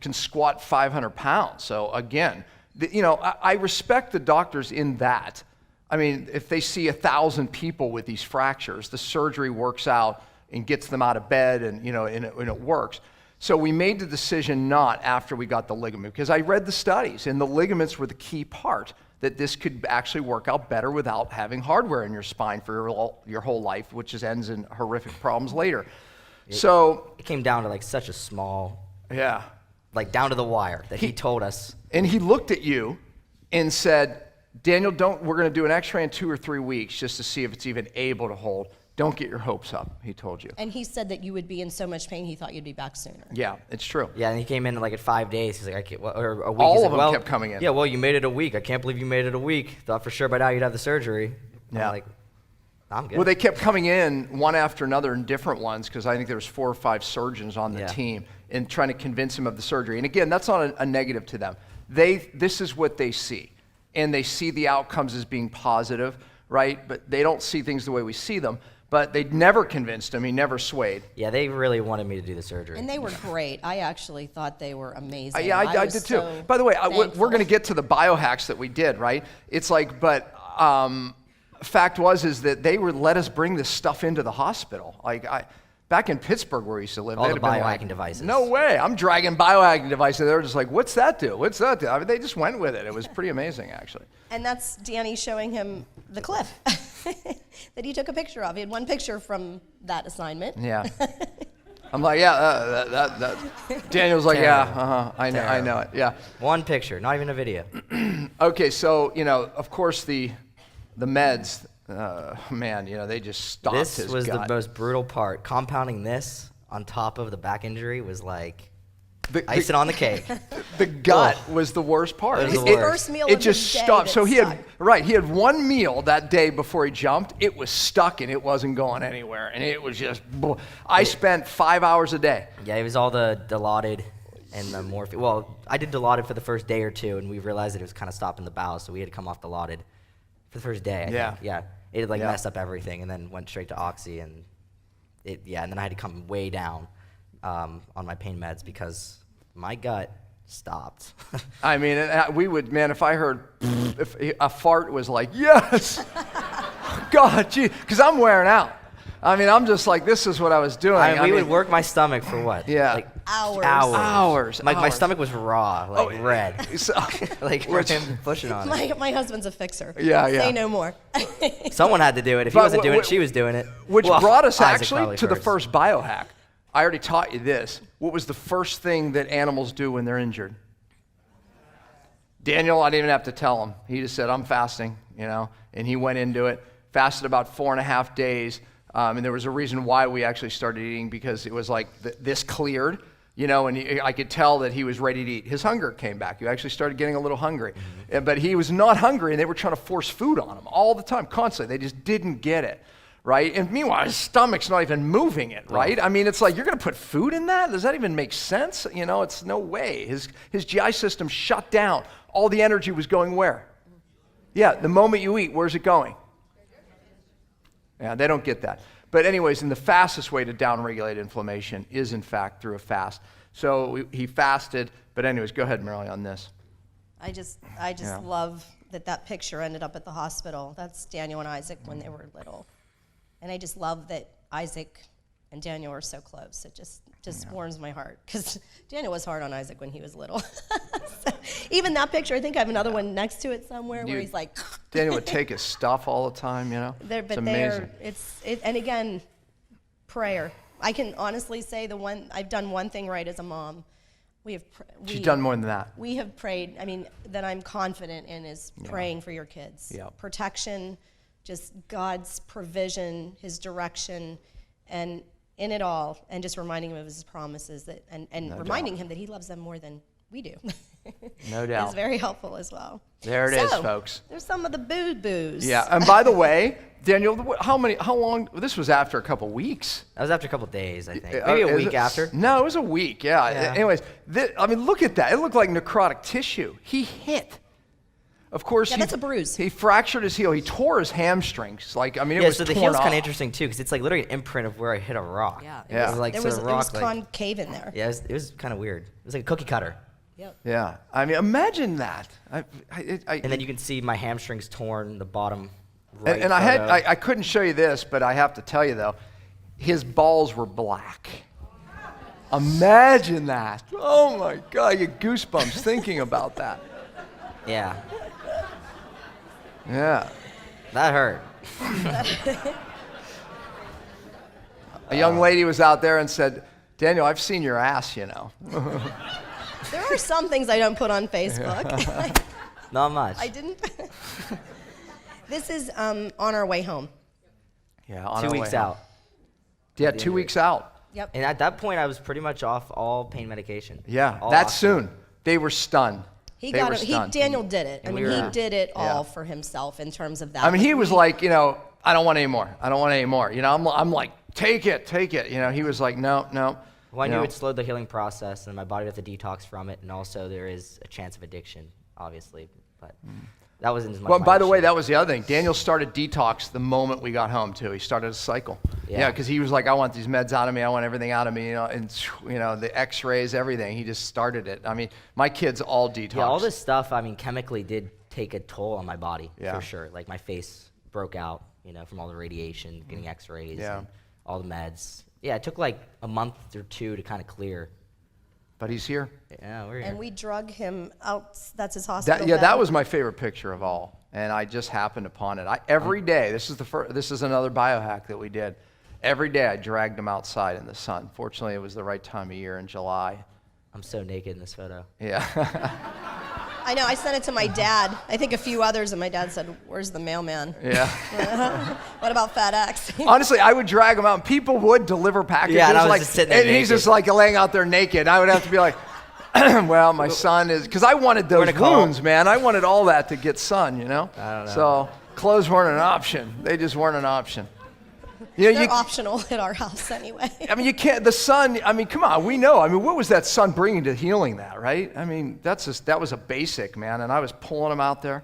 can squat 500 pounds. So again, I respect the doctors in that. I mean, if they see 1,000 people with these fractures, the surgery works out and gets them out of bed, and it works. So we made the decision not after we got the ligament, because I read the studies, and the ligaments were the key part, that this could actually work out better without having hardware in your spine for your whole life, which ends in horrific problems later. So
it came down to like such a small,
yeah,
like down to the wire that he told us.
And he looked at you and said, Daniel, we're going to do an x-ray in 2 or 3 weeks just to see if it's even able to hold. Don't get your hopes up, he told you.
And he said that you would be in so much pain, he thought you'd be back sooner.
Yeah, it's true.
Yeah, and he came in like at 5 days. He's like, I can't, or a week.
All
He's
of
like,
them
well,
kept coming in.
Yeah, well, you made it a week. I can't believe you made it a week. Thought for sure by now you'd have the surgery.
Yeah.
I'm like, I'm good.
Well, they kept coming in one after another in different ones, because I think there was 4 or 5 surgeons on the team, and trying to convince him of the surgery. And again, that's not a negative to them. This is what they see, and they see the outcomes as being positive, right? But they don't see things the way we see them. But they never convinced him. He never swayed.
Yeah, they really wanted me to do the surgery.
And they were great. I actually thought they were amazing.
Yeah, I did too.
So
By the way, we're
thankful.
going to get to the biohacks that we did, right? It's like, but fact is that they would let us bring this stuff into the hospital. Like back in Pittsburgh where we used to live,
All
they'd
the
have been
biohacking
like,
devices.
No way, I'm dragging biohacking devices. They were just like, what's that do? What's that do? I mean, they just went with it. It was pretty amazing, actually.
And that's Danny showing him the cliff that he took a picture of. He had one picture from that assignment.
Yeah. I'm like, yeah, that. Daniel's like, yeah, I know it, yeah.
One picture, not even a video.
Okay, so, of course the meds, man, they just stopped his
This was
gut.
the most brutal part. Compounding this on top of the back injury was like, icing on the cake.
The gut was the worst part.
It was the
His
worst.
first meal
It
of
just
the day
stopped.
that
So he
stuck.
he had one meal that day before he jumped. It was stuck and it wasn't going anywhere. And it was just, I spent 5 hours a day.
Yeah, it was all the Dilaudid and the morphine. Well, I did Dilaudid for the first day or two, and we realized that it was kind of stopping the bowels, so we had to come off Dilaudid for the first day. I think. Yeah. It had messed up everything, and then went straight to Oxy, and and then I had to come way down on my pain meds because my gut stopped.
I mean, we would, man, if I heard, if a fart was like, yes, God, gee, because I'm wearing out. I mean, I'm just like, this is what I was doing.
We would work my stomach for what?
Yeah.
Like
Hours.
My stomach was raw, like red.
So,
Like
Which-
him pushing on it.
My husband's a fixer.
Yeah, yeah.
Say no more.
Someone had to do it. If he
But
wasn't doing
wh-
it, she was doing it.
which
Well,
brought us
Isaac
actually
probably
to the
first.
first biohack. I already taught you this. What was the first thing that animals do when they're injured? Daniel, I didn't even have to tell him. He just said, I'm fasting, and he went into it, fasted about 4.5 days. And there was a reason why we actually started eating, because it was like this cleared, and I could tell that he was ready to eat. His hunger came back. He actually started getting a little hungry. But he was not hungry, and they were trying to force food on him all the time, constantly. They just didn't get it, right? And meanwhile, his stomach's not even moving it, right? I mean, it's like, you're going to put food in that? Does that even make sense? It's no way. His GI system shut down. All the energy was going where? Yeah, the moment you eat, where's it going? Yeah, they don't get that. But anyways, and the fastest way to downregulate inflammation is, in fact, through a fast. So he fasted. But anyways, go ahead, Marilee, on this.
I just love that picture ended up at the hospital. That's Daniel and Isaac when they were little. And I just love that Isaac and Daniel are so close. It just warms my heart, because Daniel was hard on Isaac when he was little. So, even that picture, I think I have another one next to it somewhere where he's like.
Daniel would take his stuff all the time, It's amazing.
And again, prayer. I can honestly say I've done one thing right as a mom.
She's done more than that.
We have prayed. I mean, that I'm confident in is praying for your kids.
Yeah.
Protection, just God's provision, His direction, and in it all, and just reminding him of His promises and reminding him that He loves them more than we do.
No doubt.
It's very helpful as well.
There it is, folks.
There's some of the boo-boos.
Yeah, and by the way, Daniel, how long? This was after a couple weeks.
That was after a couple days, I think. Maybe a week after.
No, it was a week, yeah. Anyways, look at that. It looked like necrotic tissue. He hit. Of course,
that's a bruise.
He fractured his heel. He tore his hamstrings. It was
so the
torn
heel's kind
off.
of interesting, too, because it's like literally an imprint of where I hit a rock.
Yeah.
Yeah.
It was like
It
sort of rock.
was concave in there.
Yeah, it was kind of weird. It was like a cookie cutter.
Yep.
Yeah, I mean, imagine that.
And then you can see my hamstrings torn, the bottom right.
And I couldn't show you this, but I have to tell you though, his balls were black. Imagine that. Oh my God, you get goosebumps thinking about that.
Yeah,
Yeah.
that hurt.
A young lady was out there and said, Daniel, I've seen your ass,
There are some things I don't put on Facebook.
Not much.
I didn't. This is on our way home.
Yeah, on
2
our
weeks
way home.
out.
Yeah, 2 weeks out.
Yep.
And at that point, I was pretty much off all pain medication.
Yeah,
All
that
oxy.
soon. They were stunned.
He
They
got
were
it.
stunned.
Daniel did it. I
And
mean,
we
he
were-
did it
Yeah.
all for himself in terms of that.
I mean, he was like, I don't want any more. I don't want any more. I'm like, take it. He was like, no.
Well, I knew it slowed the healing process, and my body would have to detox from it, and also there is a chance of addiction, obviously. But that wasn't as much.
Well,
my
by the way,
issue.
that was the other thing. Daniel started detox the moment we got home, too. He started a cycle.
Yeah.
Because he was like, I want these meds out of me. I want everything out of me, and, the x-rays, everything. He just started it. I mean, my kids all detox.
Yeah, all this stuff, I mean, chemically did take a toll on my body,
Yeah.
for sure. Like, my face broke out, from all the radiation, getting x-rays,
Yeah.
and all the meds. Yeah, it took like a month or two to kind of clear.
But he's here.
Yeah, we're here.
And we drug him out. That's his hospital.
That
bed.
was my favorite picture of all. And I just happened upon it. Every day, this is another biohack that we did. Every day I dragged him outside in the sun. Fortunately, it was the right time of year in July.
I'm so naked in this photo.
Yeah.
I know. I sent it to my dad. I think a few others, and my dad said, "Where's the mailman?
Yeah.
What about FedEx?"
Honestly, I would drag him out, and people would deliver packages.
Yeah, and I was just sitting there
and he's
naked.
just like laying out there naked. I would have to be like, Well, my son is, because I wanted those
gonna call.
wounds, man. I wanted all that to get sun,
I don't know.
So clothes weren't an option. They just weren't an option.
They're optional at our house anyway.
I mean, you can't, the sun, I mean, come on, we know. I mean, what was that sun bringing to healing that, right? I mean, that was a basic, man, and I was pulling them out there.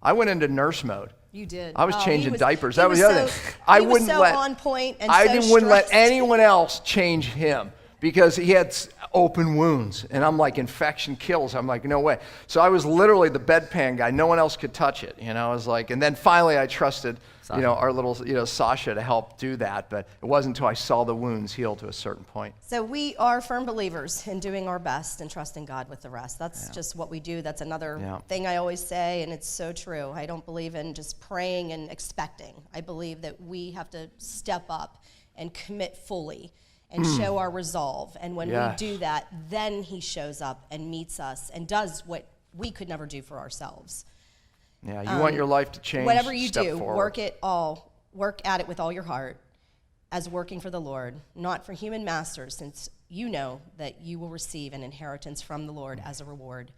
I went into nurse mode.
You did.
I was changing diapers.
He
That was the other thing. I wouldn't
so
let,
on point and
I
so
wouldn't let
stressed.
anyone else change him because he had open wounds. And I'm like, infection kills. I'm like, no way. So I was literally the bedpan guy. No one else could touch it. I was like, and then finally I trusted, our little, Sasha to help do that. But it wasn't until I saw the wounds heal to a certain point.
So we are firm believers in doing our best and trusting God with the rest. That's just what we do. That's another thing I always say, and it's so true. I don't believe in just praying and expecting. I believe that we have to step up and commit fully and show our resolve. And when we do that, then he shows up and meets us and does what we could never do for ourselves.
Yeah, you want your life to change.
Whatever you
step
do,
forward.
work at it with all your heart as working for the Lord, not for human masters, since you know that you will receive an inheritance from the Lord as a reward.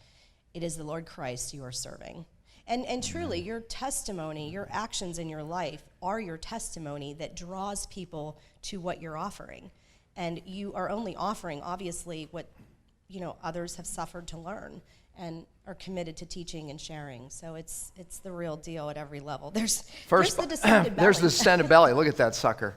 It is the Lord Christ you are serving. And truly, your testimony, your actions in your life are your testimony that draws people to what you're offering. And you are only offering, obviously, what others have suffered to learn and are committed to teaching and sharing. So it's the real deal at every level. There's the descended belly.
There's the descended belly. Look at that sucker.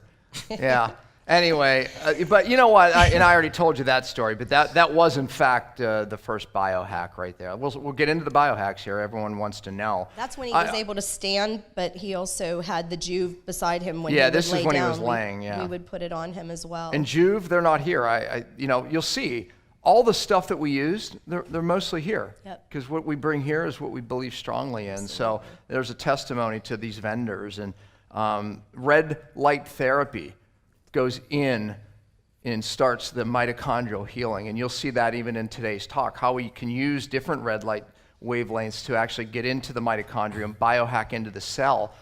Yeah. Anyway, but you know what? I already told you that story, but that was in fact the first biohack right there. We'll get into the biohacks here. Everyone wants to know.
That's when he was able to stand, but he also had the Juve beside him when he would lay down.
Yeah, this is when he was laying. Yeah.
We would put it on him as well.
And Juve, they're not here. You'll see. All the stuff that we used, they're mostly here.
Yep.
Because what we bring here is what we believe strongly in.
Absolutely.
So there's a testimony to these vendors. And red light therapy goes in and starts the mitochondrial healing. And you'll see that even in today's talk, how we can use different red light wavelengths to actually get into the mitochondrium, biohack into the cell,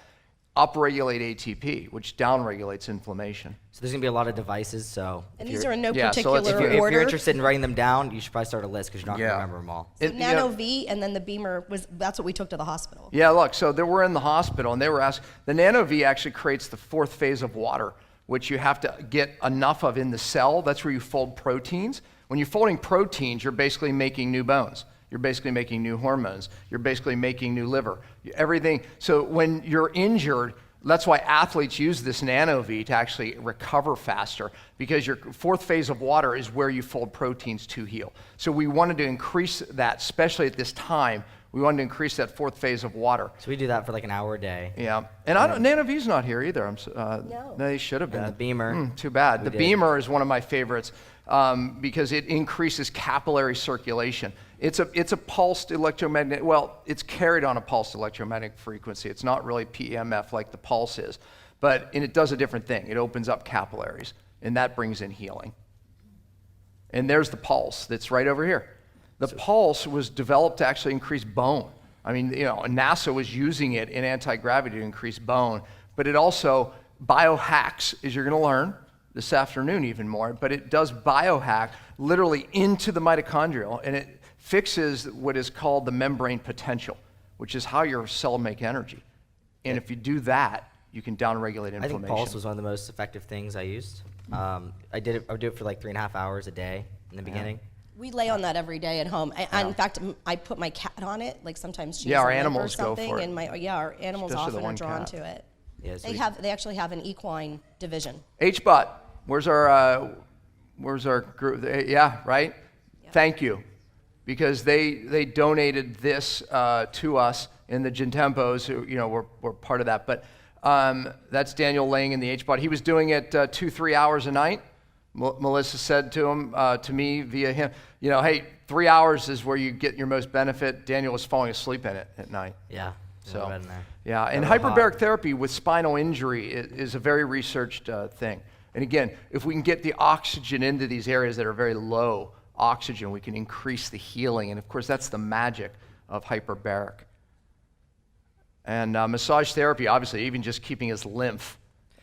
upregulate ATP, which downregulates inflammation.
So there's going to be a lot of devices. So
And these are in no
Yeah, so let's-
particular
if
order.
you're interested in writing them down, you should probably start a list because you're not going to remember them all.
Nano V and then the Beamer, that's what we took to the hospital.
Yeah, look, so they were in the hospital and they were asked, the Nano V actually creates the fourth phase of water, which you have to get enough of in the cell. That's where you fold proteins. When you're folding proteins, you're basically making new bones. You're basically making new hormones. You're basically making new liver. Everything. So when you're injured, that's why athletes use this Nano V to actually recover faster, because your fourth phase of water is where you fold proteins to heal. So we wanted to increase that, especially at this time. We wanted to increase that fourth phase of water.
So we do that for like an hour a day.
Yeah, and Nano V's not here either.
No.
They should have been.
And the Beamer.
Too bad. The
did.
Beamer is one of my favorites because it increases capillary circulation. It's a pulsed electromagnetic. Well, it's carried on a pulsed electromagnetic frequency. It's not really PEMF like the pulse is, and it does a different thing. It opens up capillaries, and that brings in healing. And there's the pulse that's right over here. The pulse was developed to actually increase bone. I mean, NASA was using it in anti-gravity to increase bone, but it also biohacks, as you're going to learn this afternoon even more, but it does biohack literally into the mitochondrial, and it fixes what is called the membrane potential, which is how your cell make energy. And if you do that, you can downregulate inflammation.
I think pulse was one of the most effective things I used. I would do it for like 3.5 hours a day in the beginning.
We lay on that every day at home. In fact, I put my cat on it. Like sometimes she's
our
limp
animals
or
go
something,
for it.
and our animals
Especially the
often are
one
drawn
cat.
to it.
Yeah, so
They actually have an equine division.
HBOT, where's our group? Yeah, right?
Yeah.
Thank you. Because they donated this to us in the Gentempos, who were part of that. But that's Daniel laying in the HBOT. He was doing it 2-3 hours a night. Melissa said to him, to me via him, hey, 3 hours is where you get your most benefit. Daniel was falling asleep in it at night.
Yeah.
So,
right in there.
yeah, and
Really
hyperbaric
hot.
therapy with spinal injury is a very researched thing. And again, if we can get the oxygen into these areas that are very low oxygen, we can increase the healing. And of course, that's the magic of hyperbaric. And massage therapy, obviously, even just keeping his lymph.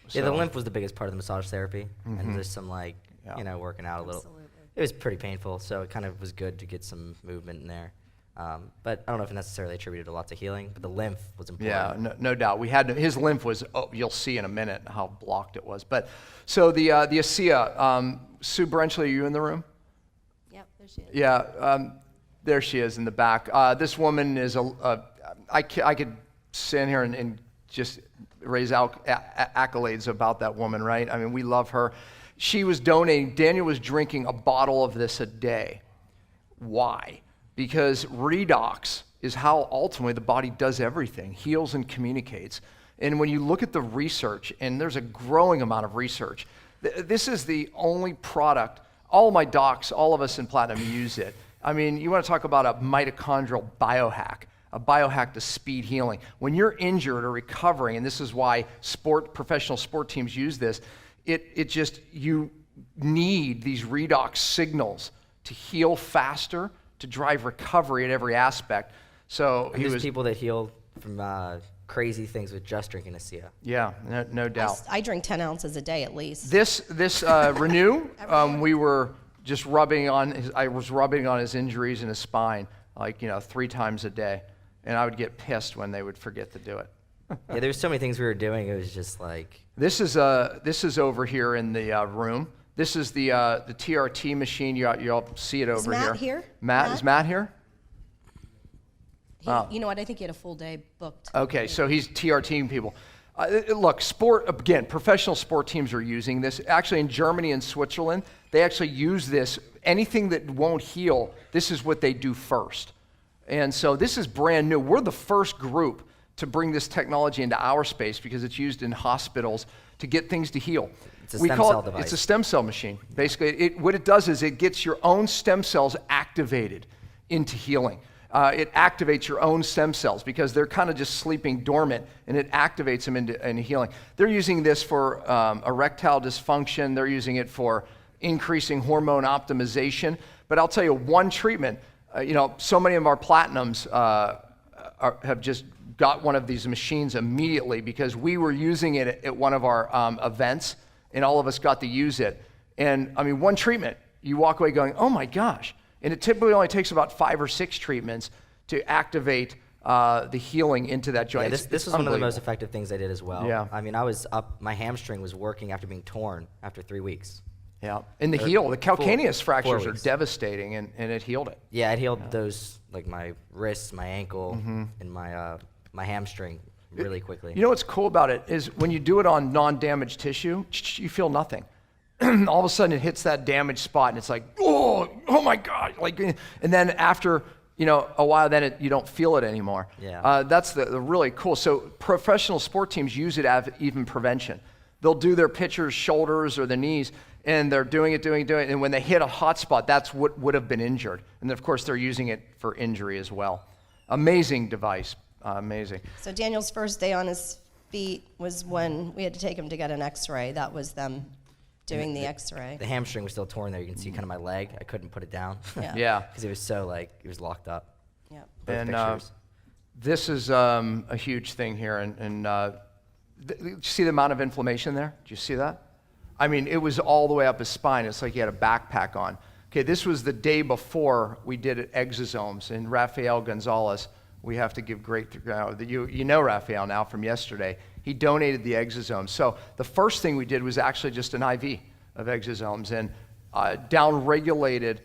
Yeah, the
So-
lymph was the biggest part of the massage therapy, and just some working out a little.
Absolutely.
it was pretty painful, so it kind of was good to get some movement in there. But I don't know if it necessarily attributed to lots of healing, but the lymph was important.
Yeah, no doubt. His lymph was, you'll see in a minute how blocked it was. But so the ASEA, Sue Brenchley, are you in the room?
Yep, there she is.
Yeah, there she is in the back. This woman is I could sit here and just raise accolades about that woman, right? I mean, we love her. She was donating, Daniel was drinking a bottle of this a day. Why? Because redox is how ultimately the body does everything, heals and communicates. And when you look at the research, and there's a growing amount of research, this is the only product, all my docs, all of us in Platinum use it. I mean, you want to talk about a mitochondrial biohack, a biohack to speed healing. When you're injured or recovering, and this is why professional sport teams use this, you need these redox signals to heal faster, to drive recovery at every aspect. So
there's people that heal from crazy things with just drinking ASEA.
Yeah, no doubt.
I drink 10 ounces a day at least.
This Renew, we were just I was rubbing on his injuries in his spine, 3 times a day. And I would get pissed when they would forget to do it.
Yeah, there's so many things we were doing. It was just like.
This is over here in the room. This is the TRT machine. You'll see it over here.
Is Matt here?
Is Matt here?
You know what? I think he had a full day booked.
Okay, so he's TRTing people. Look, professional sport teams are using this. Actually, in Germany and Switzerland, they actually use this. Anything that won't heal, this is what they do first. And so this is brand new. We're the first group to bring this technology into our space because it's used in hospitals to get things to heal.
It's a stem cell device.
It's a stem cell machine. Basically, what it does is it gets your own stem cells activated into healing. It activates your own stem cells because they're kind of just sleeping dormant, and it activates them into healing. They're using this for erectile dysfunction. They're using it for increasing hormone optimization. But I'll tell you, one treatment, so many of our platinums have just got one of these machines immediately because we were using it at one of our events, and all of us got to use it. And I mean, one treatment, you walk away going, oh my gosh. And it typically only takes about 5 or 6 treatments to activate the healing into that joint.
Yeah, this was one of the most effective things I did as well.
Yeah.
I mean, I was up, my hamstring was working after being torn after 3 weeks.
Yeah, and the calcaneus fractures are devastating, and it healed it.
Yeah, it healed those, like my wrists, my ankle, and my hamstring really quickly.
You know what's cool about it is when you do it on non-damaged tissue, you feel nothing. All of a sudden it hits that damaged spot and it's like, oh my God. And then after, a while, then you don't feel it anymore.
Yeah.
That's the really cool. So professional sport teams use it as even prevention. They'll do their pitchers' shoulders or their knees, and they're doing it. And when they hit a hot spot, that's what would have been injured. And of course, they're using it for injury as well. Amazing device. Amazing.
So Daniel's first day on his feet was when we had to take him to get an x-ray. That was them doing the x-ray.
The hamstring was still torn there. You can see kind of my leg. I couldn't put it down.
Yeah.
Because it was so it was locked up.
Yeah.
And this is a huge thing here. And did you see the amount of inflammation there? Did you see that? I mean, it was all the way up his spine. It's like he had a backpack on. Okay, this was the day before we did exosomes. And Rafael Gonzalez, we have to give great, you know Rafael now from yesterday. He donated the exosomes. So the first thing we did was actually just an IV of exosomes and down-regulated.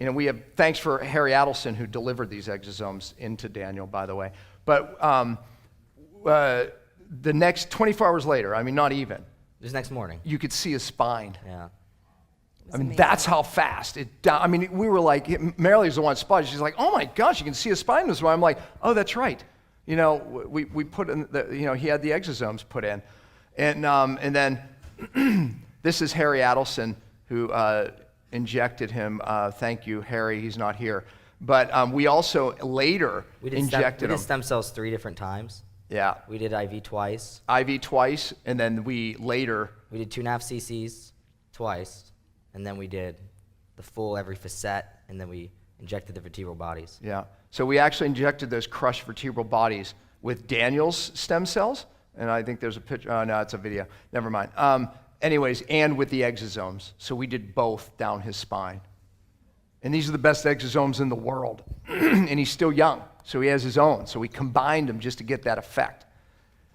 We have, thanks for Harry Adelson who delivered these exosomes into Daniel, by the way. But the next 24 hours later, I mean, not even.
It was next morning.
You could see his spine.
Yeah.
I mean, that's how fast it. We were like, Marilee was the one spotted. She's like, oh my gosh, you can see his spine this way. I'm like, oh, that's right. We put in he had the exosomes put in, and then this is Harry Adelson who injected him. Thank you, Harry. He's not here, but we also later injected him.
We did stem cells 3 different times.
Yeah.
We did IV twice.
IV twice, and then we did
2.5 cc's twice, and then we did the full every facet, and then we injected the vertebral bodies.
Yeah. So we actually injected those crushed vertebral bodies with Daniel's stem cells, and I think there's a picture. Oh, no, it's a video. Never mind. Anyways, and with the exosomes. So we did both down his spine. And these are the best exosomes in the world. And he's still young, so he has his own. So we combined them just to get that effect.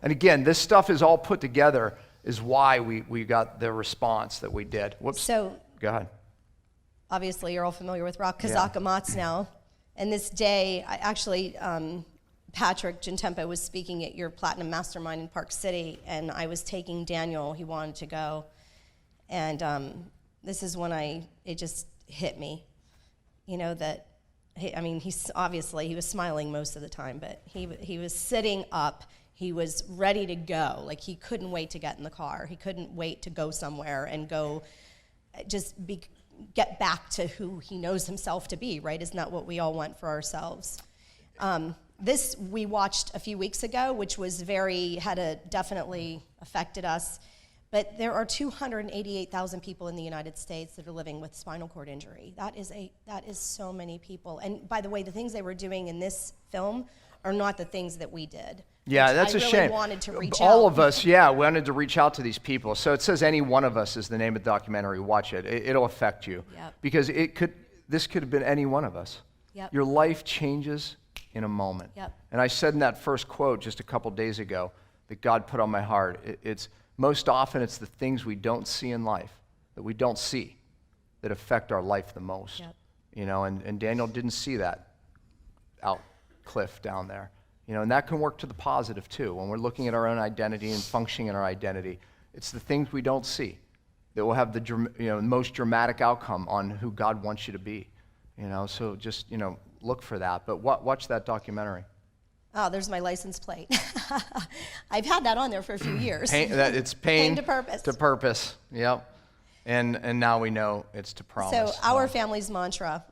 And again, this stuff is all put together is why we got the response that we did. Whoops.
So
go ahead.
obviously you're all familiar with Rock Kazakamatsu now. And this day, Patrick Gentempo was speaking at your Platinum Mastermind in Park City, and I was taking Daniel. He wanted to go. And this is when it just hit me, that, he was smiling most of the time, but he was sitting up. He was ready to go. Like, he couldn't wait to get in the car. He couldn't wait to go somewhere and go get back to who he knows himself to be, right? Isn't that what we all want for ourselves? This we watched a few weeks ago, which was definitely affected us. But there are 288,000 people in the United States that are living with spinal cord injury. That is so many people. And by the way, the things they were doing in this film are not the things that we did.
Yeah, that's a shame.
I really wanted to reach out.
All of us, wanted to reach out to these people. So it says Any One of Us is the name of the documentary. Watch it. It'll affect you.
Yep.
Because this could have been any one of us.
Yep.
Your life changes in a moment.
Yep.
And I said in that first quote just a couple days ago that God put on my heart, it's most often it's the things we don't see in life, that we don't see, that affect our life the most.
Yep.
And Daniel didn't see that out cliff down there. And that can work to the positive too. When we're looking at our own identity and functioning in our identity, it's the things we don't see that will have the most dramatic outcome on who God wants you to be. So just look for that. But watch that documentary.
Oh, there's my license plate. I've had that on there for a few years.
It's pain
to purpose.
To purpose. Yep. And now we know it's to promise.
So our family's mantra,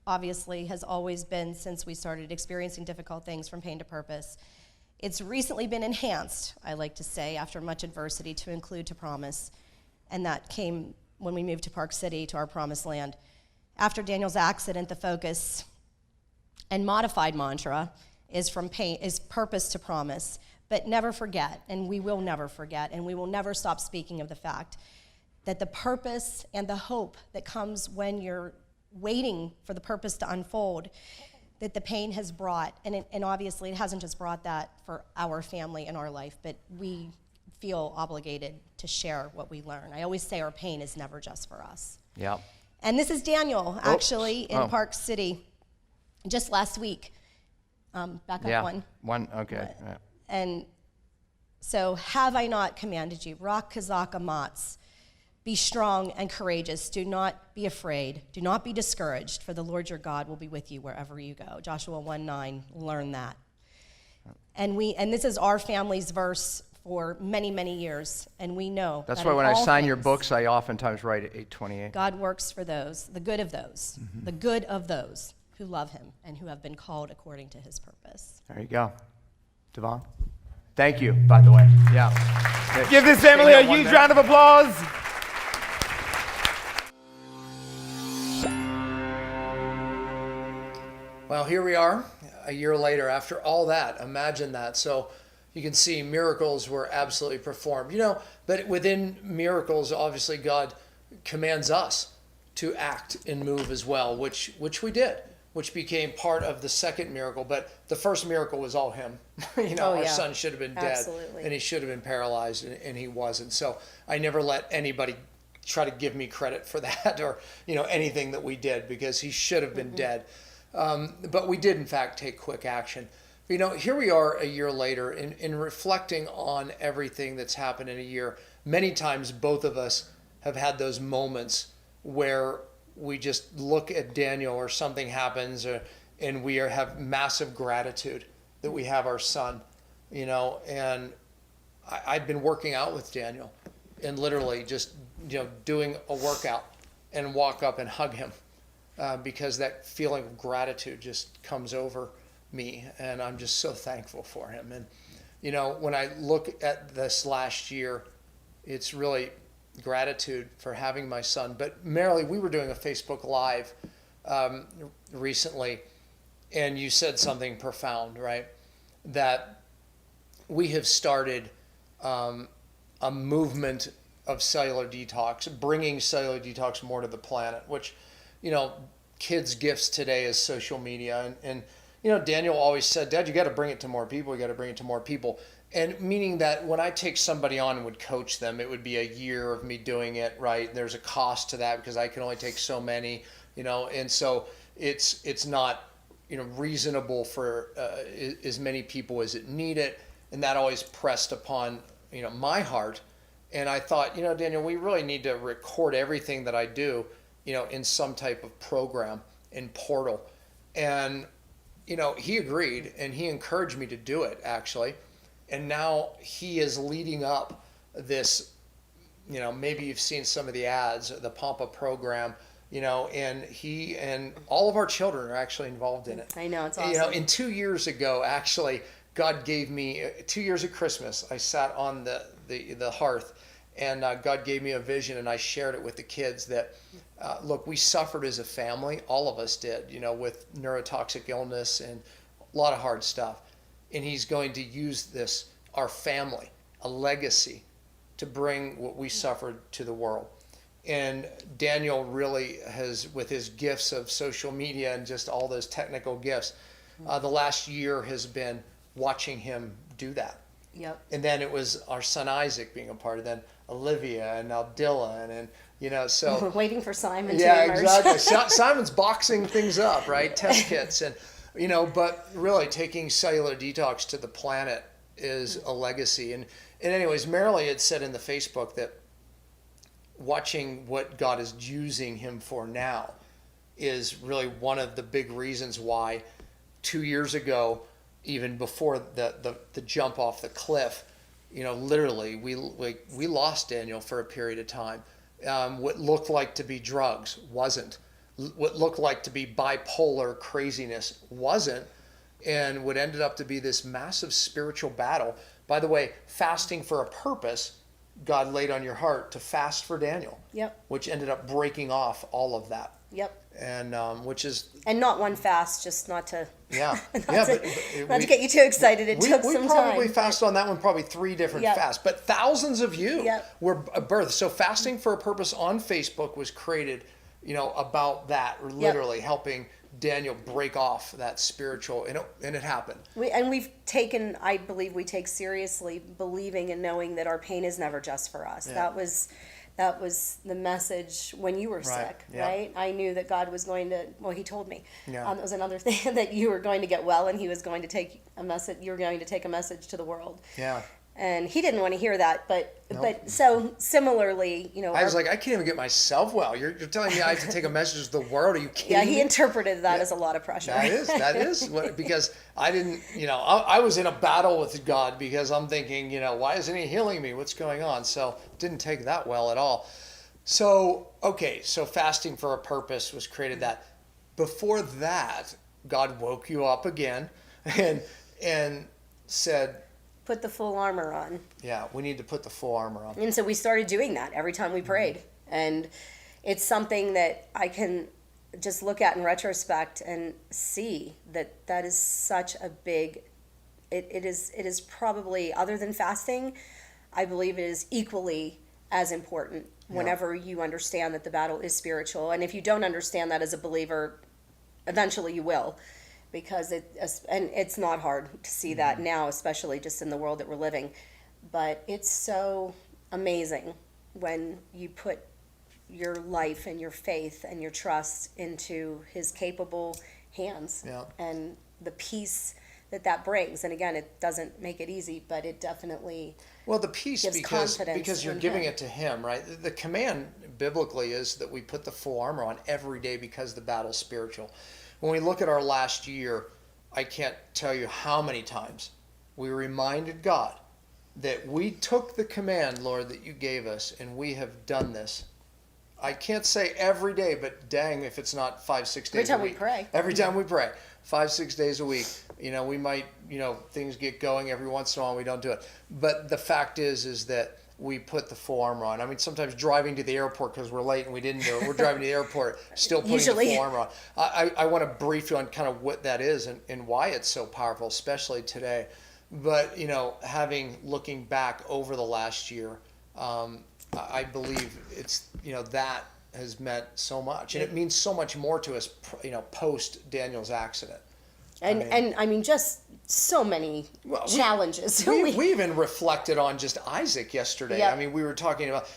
obviously, has always been, since we started experiencing difficult things, from pain to purpose. It's recently been enhanced, I like to say, after much adversity, to include to promise. And that came when we moved to Park City, to our promised land. After Daniel's accident, the focus and modified mantra is purpose to promise. But never forget, and we will never forget, and we will never stop speaking of the fact that the purpose and the hope that comes when you're waiting for the purpose to unfold, that the pain has brought, and obviously it hasn't just brought that for our family and our life, but we feel obligated to share what we learn. I always say our pain is never just for us.
Yeah.
And this is Daniel, actually, in Park City, just last week. Back up one.
One, okay. Yeah.
And so, have I not commanded you? Rock Kazakamatsu. Be strong and courageous. Do not be afraid. Do not be discouraged, for the Lord your God will be with you wherever you go. Joshua 1:9, learn that. And this is our family's verse for many, many years, and we know
that's
that
why
in
when I
all
sign your
things,
books, I oftentimes write at 8:28.
God works for those, the good of those, the good of those who love him and who have been called according to his purpose.
There you go. Devon? Thank you, by the way. Yeah.
Give this family a huge round of applause.
Well, here we are a year later after all that. Imagine that. So you can see miracles were absolutely performed. But within miracles, obviously God commands us to act and move as well, which we did, which became part of the second miracle. But the first miracle was all him. Our son should have been dead.
Absolutely.
And he should have been paralyzed, and he wasn't. So I never let anybody try to give me credit for that or anything that we did, because he should have been dead. But we did, in fact, take quick action. Here we are a year later in reflecting on everything that's happened in a year. Many times, both of us have had those moments where we just look at Daniel or something happens and we have massive gratitude that we have our son, and I've been working out with Daniel and literally just, doing a workout and walk up and hug him. Because that feeling of gratitude just comes over me, and I'm just so thankful for him. And, when I look at this last year, it's really gratitude for having my son. But Marilee, we were doing a Facebook Live recently, and you said something profound, right? That we have started a movement of cellular detox, bringing cellular detox more to the planet, which, kids' gifts today is social media. And you know, Daniel always said, Dad, you got to bring it to more people. You got to bring it to more people. And meaning that when I take somebody on and would coach them, it would be a year of me doing it, right? There's a cost to that because I can only take so many, you know, and so it's not, you know, reasonable for as many people as it needed. And that always pressed upon, you know, my heart. And I thought, you know, Daniel, we really need to record everything that I do, you know, in some type of program in Portal. And, you know, he agreed and he encouraged me to do it, actually. And now he is leading up this, you know, maybe you've seen some of the ads, the Pompa program, you know, and he and all of our children are actually involved in it.
I know, it's awesome.
You know, and 2 years ago, actually, God gave me 2 years of Christmas. I sat on the hearth, and God gave me a vision, and I shared it with the kids that, look, we suffered as a family. All of us did, you know, with neurotoxic illness and a lot of hard stuff. And he's going to use this, our family, a legacy, to bring what we suffered to the world. And Daniel really has, with his gifts of social media and just all those technical gifts, the last year has been watching him do that.
Yep.
And then it was our son Isaac being a part of, then Olivia and now Dylan, and you know, so
We're waiting for Simon to
yeah,
emerge.
exactly. Simon's boxing things up, right? Test kits, and you know, but really taking cellular detox to the planet is a legacy. And anyways, Marilee had said in the Facebook that watching what God is using him for now is really one of the big reasons why 2 years ago, even before the jump off the cliff, you know, literally we lost Daniel for a period of time. What looked like to be drugs wasn't. What looked like to be bipolar craziness wasn't. And what ended up to be this massive spiritual battle. By the way, fasting for a purpose, God laid on your heart to fast for Daniel.
Yep.
Which ended up breaking off all of that.
Yep.
And which is...
And not one fast, just not to...
Yeah.
not to get you too excited. It took some time.
We probably fasted on that one probably 3 different
Yep.
fasts, but thousands of you
Yep.
were birthed. So fasting for a purpose on Facebook was created, you know, about that, literally helping Daniel break off that spiritual, and it happened.
We've taken, I believe we take seriously believing and knowing that our pain is never just for us.
Yeah.
That was the message when you were sick,
yeah.
right? I knew that God was going to, well, he told me.
Yeah.
That was another thing, that you were going to get well and he was going to take a message, you were going to take a message to the world.
Yeah.
And he didn't want to hear that, but so similarly, you know.
I was like, I can't even get myself well. You're telling me I have to take a message to the world? Are you kidding
yeah,
me?
he interpreted that as a lot of pressure.
That is because I didn't, you know, I was in a battle with God because I'm thinking, you know, why isn't he healing me? What's going on? So didn't take that well at all. So, okay, so fasting for a purpose was created that. Before that, God woke you up again and said,
Put the full armor on.
yeah, we need to put the full armor on.
And so we started doing that every time we prayed. And it's something that I can just look at in retrospect and see that is such a big, it is probably, other than fasting, I believe it is equally as important whenever you understand that the battle is spiritual. And if you don't understand that as a believer, eventually you will. Because it's not hard to see that now, especially just in the world that we're living. But it's so amazing when you put your life and your faith and your trust into his capable hands.
Yeah.
And the peace that brings. And again, it doesn't make it easy, but it definitely
Well, the peace
gives
because
confidence
you're
in
giving
him.
it to him, right? The command biblically is that we put the full armor on every day because the battle's spiritual. When we look at our last year, I can't tell you how many times we reminded God that we took the command, Lord, that you gave us, and we have done this. I can't say every day, but dang, if it's not 5-6 days a week.
Every time we pray.
Every time we pray. 5-6 days a week. You know, we might, you know, things get going every once in a while, we don't do it. But the fact is that we put the full armor on. I mean, sometimes driving to the airport because we're late and we didn't do it. We're driving to the airport, still putting
Usually.
the full armor on. I want to brief you on kind of what that is and why it's so powerful, especially today. But, you know, looking back over the last year, I believe it's, you know, that has meant so much, and it means so much more to us, post Daniel's accident.
And I mean, just so many challenges.
We even reflected on just Isaac yesterday.
Yeah.
I mean, we were talking about,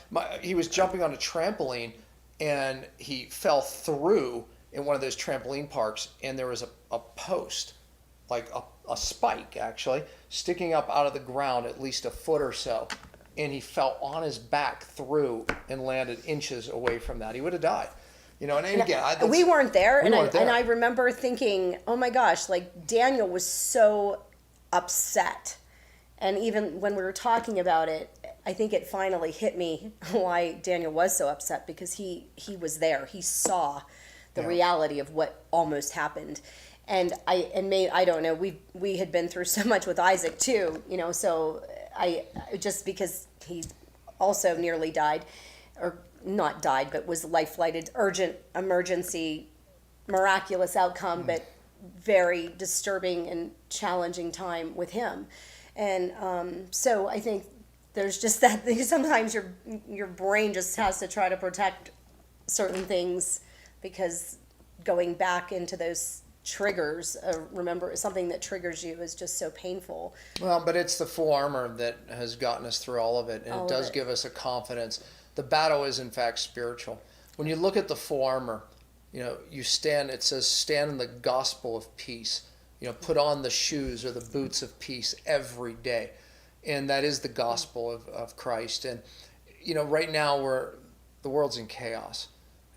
he was jumping on a trampoline and he fell through in one of those trampoline parks, and there was a post, like a spike actually, sticking up out of the ground at least a foot or so. And he fell on his back through and landed inches away from that. He would have died. And again,
we weren't there, and
there.
I remember thinking, oh my gosh, like Daniel was so upset, and even when we were talking about it, I think it finally hit me why Daniel was so upset, because he was there, he saw the reality of what almost happened, and I don't know, we had been through so much with Isaac too, so I just because he also nearly died, or not died, but was life-flighted, urgent, emergency, miraculous outcome, but very disturbing and challenging time with him. And so I think there's just that thing. Sometimes your brain just has to try to protect certain things, because going back into those triggers, remember, something that triggers you is just so painful.
Well, but it's the full armor that has gotten us through all of it, and it does give us a confidence. The battle is in fact spiritual. When you look at the full armor, you stand, it says stand in the gospel of peace. Put on the shoes or the boots of peace every day. And that is the gospel of Christ. And, right now the world's in chaos.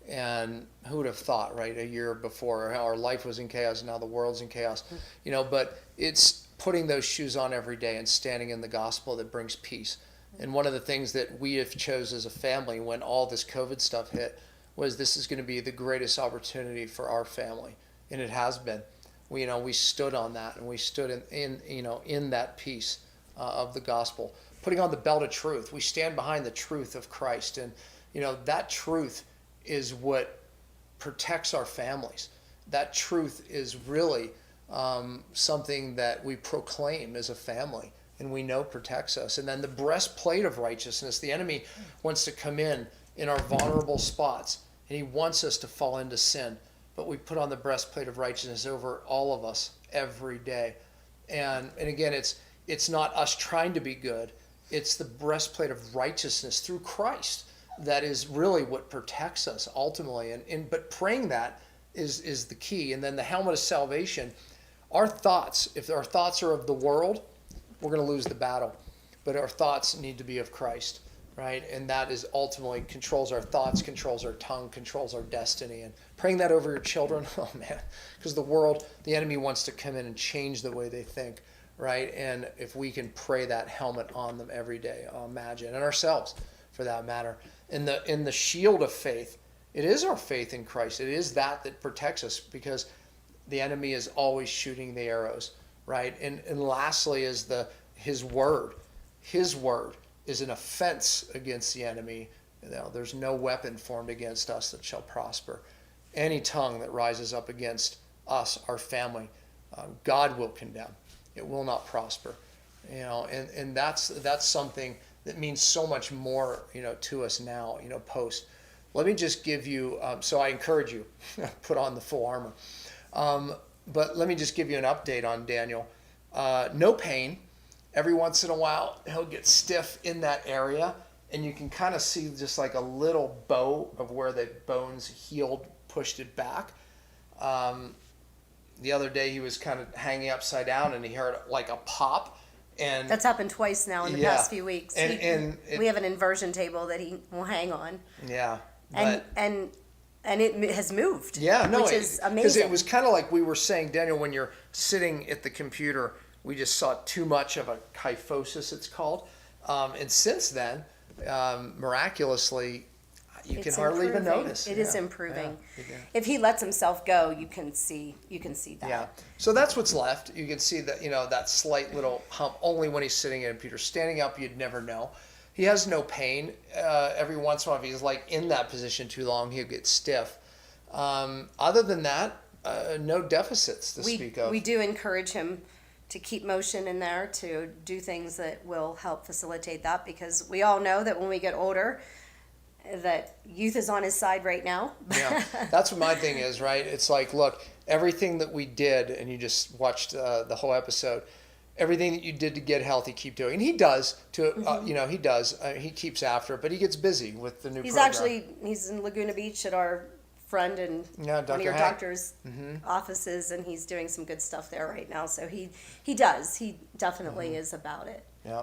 And who would have thought, right, a year before, how our life was in chaos, and now the world's in chaos. But it's putting those shoes on every day and standing in the gospel that brings peace. And one of the things that we have chose as a family when all this COVID stuff hit was this is going to be the greatest opportunity for our family. And it has been. We stood on that, and we stood in that peace of the gospel. Putting on the belt of truth. We stand behind the truth of Christ. And, that truth is what protects our families. That truth is really something that we proclaim as a family, and we know protects us. And then the breastplate of righteousness. The enemy wants to come in our vulnerable spots, and he wants us to fall into sin. But we put on the breastplate of righteousness over all of us every day. And again, it's not us trying to be good. It's the breastplate of righteousness through Christ that is really what protects us ultimately. But praying that is the key. And then the helmet of salvation. Our thoughts, if our thoughts are of the world, we're going to lose the battle. But our thoughts need to be of Christ, right? And that is ultimately controls our thoughts, controls our tongue, controls our destiny. And praying that over your children, oh man, because the enemy wants to come in and change the way they think, right? And if we can pray that helmet on them every day, imagine, and ourselves for that matter. In the shield of faith, it is our faith in Christ. It is that protects us, because the enemy is always shooting the arrows, right? And lastly is his word. His word is an offense against the enemy. There's no weapon formed against us that shall prosper. Any tongue that rises up against us, our family, God will condemn. It will not prosper. And that's something that means so much more, to us now, post. Let me just give you, so I encourage you, put on the full armor. But let me just give you an update on Daniel. No pain. Every once in a while, he'll get stiff in that area, and you can kind of see just like a little bow of where the bones healed, pushed it back. The other day, he was kind of hanging upside down, and he heard like a pop. And
that's happened twice now in the past few weeks. We have an inversion table that he will hang on.
Yeah.
And it has moved.
Yeah, no,
which is amazing.
Because it was kind of like we were saying, Daniel, when you're sitting at the computer, we just saw too much of a kyphosis, it's called. And since then, miraculously, you can hardly even notice.
It is improving. Yeah. If he lets himself go, you can see that.
Yeah. So that's what's left. You can see that, that slight little hump only when he's sitting at a computer. Standing up, you'd never know. He has no pain. Every once in a while, if he's like in that position too long, he'll get stiff. Other than that, no deficits to speak of.
We do encourage him to keep motion in there, to do things that will help facilitate that, because we all know that when we get older that youth is on his side right now.
Yeah, that's what my thing is, right? It's like, look, everything that we did, and you just watched the whole episode, everything that you did to get healthy, keep doing. And he does, he does. He keeps after it, but he gets busy with the new program.
He's in Laguna Beach at our friend and one of your
Hack.
doctor's offices, and he's doing some good stuff there right now. So he definitely is about it.
Yeah.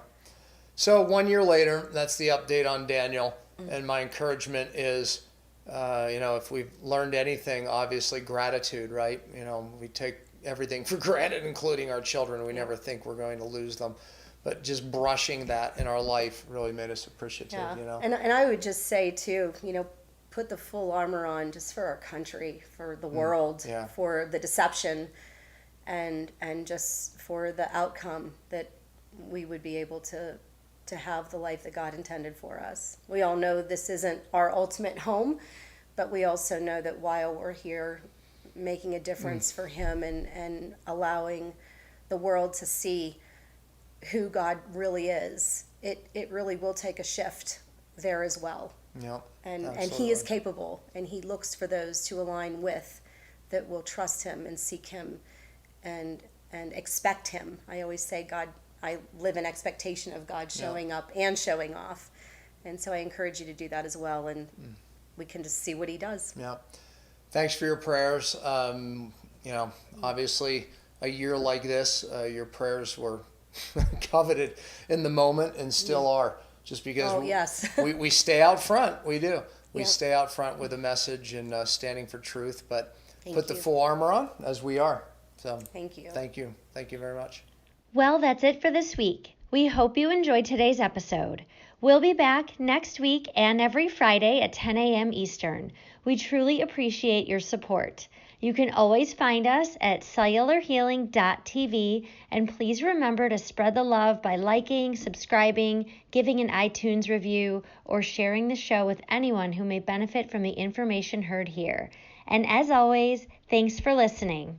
So 1 year later, that's the update on Daniel. And my encouragement is, if we've learned anything, obviously gratitude, right? We take everything for granted, including our children. We never think we're going to lose them. But just brushing that in our life really made us appreciative,
And I would just say, too, put the full armor on just for our country, for the world, for the deception, and just for the outcome that we would be able to have the life that God intended for us. We all know this isn't our ultimate home, but we also know that while we're here making a difference for Him and allowing the world to see who God really is, it really will take a shift there as well.
Yeah,
and He is capable, and He looks for those to align with that will trust Him and seek Him and expect Him. I always say, I live in expectation of God showing up and showing off. And so I encourage you to do that as well, and we can just see what He does.
Yeah. Thanks for your prayers. Obviously a year like this, your prayers were coveted in the moment and still are, just because we stay out front. We do. We stay out front with a message and standing for truth, but put the full armor on as we are. So
thank you.
Thank you. Thank you very much.
Well, that's it for this week. We hope you enjoyed today's episode. We'll be back next week and every Friday at 10 a.m. Eastern. We truly appreciate your support. You can always find us at cellularhealing.tv, and please remember to spread the love by liking, subscribing, giving an iTunes review, or sharing the show with anyone who may benefit from the information heard here. And as always, thanks for listening.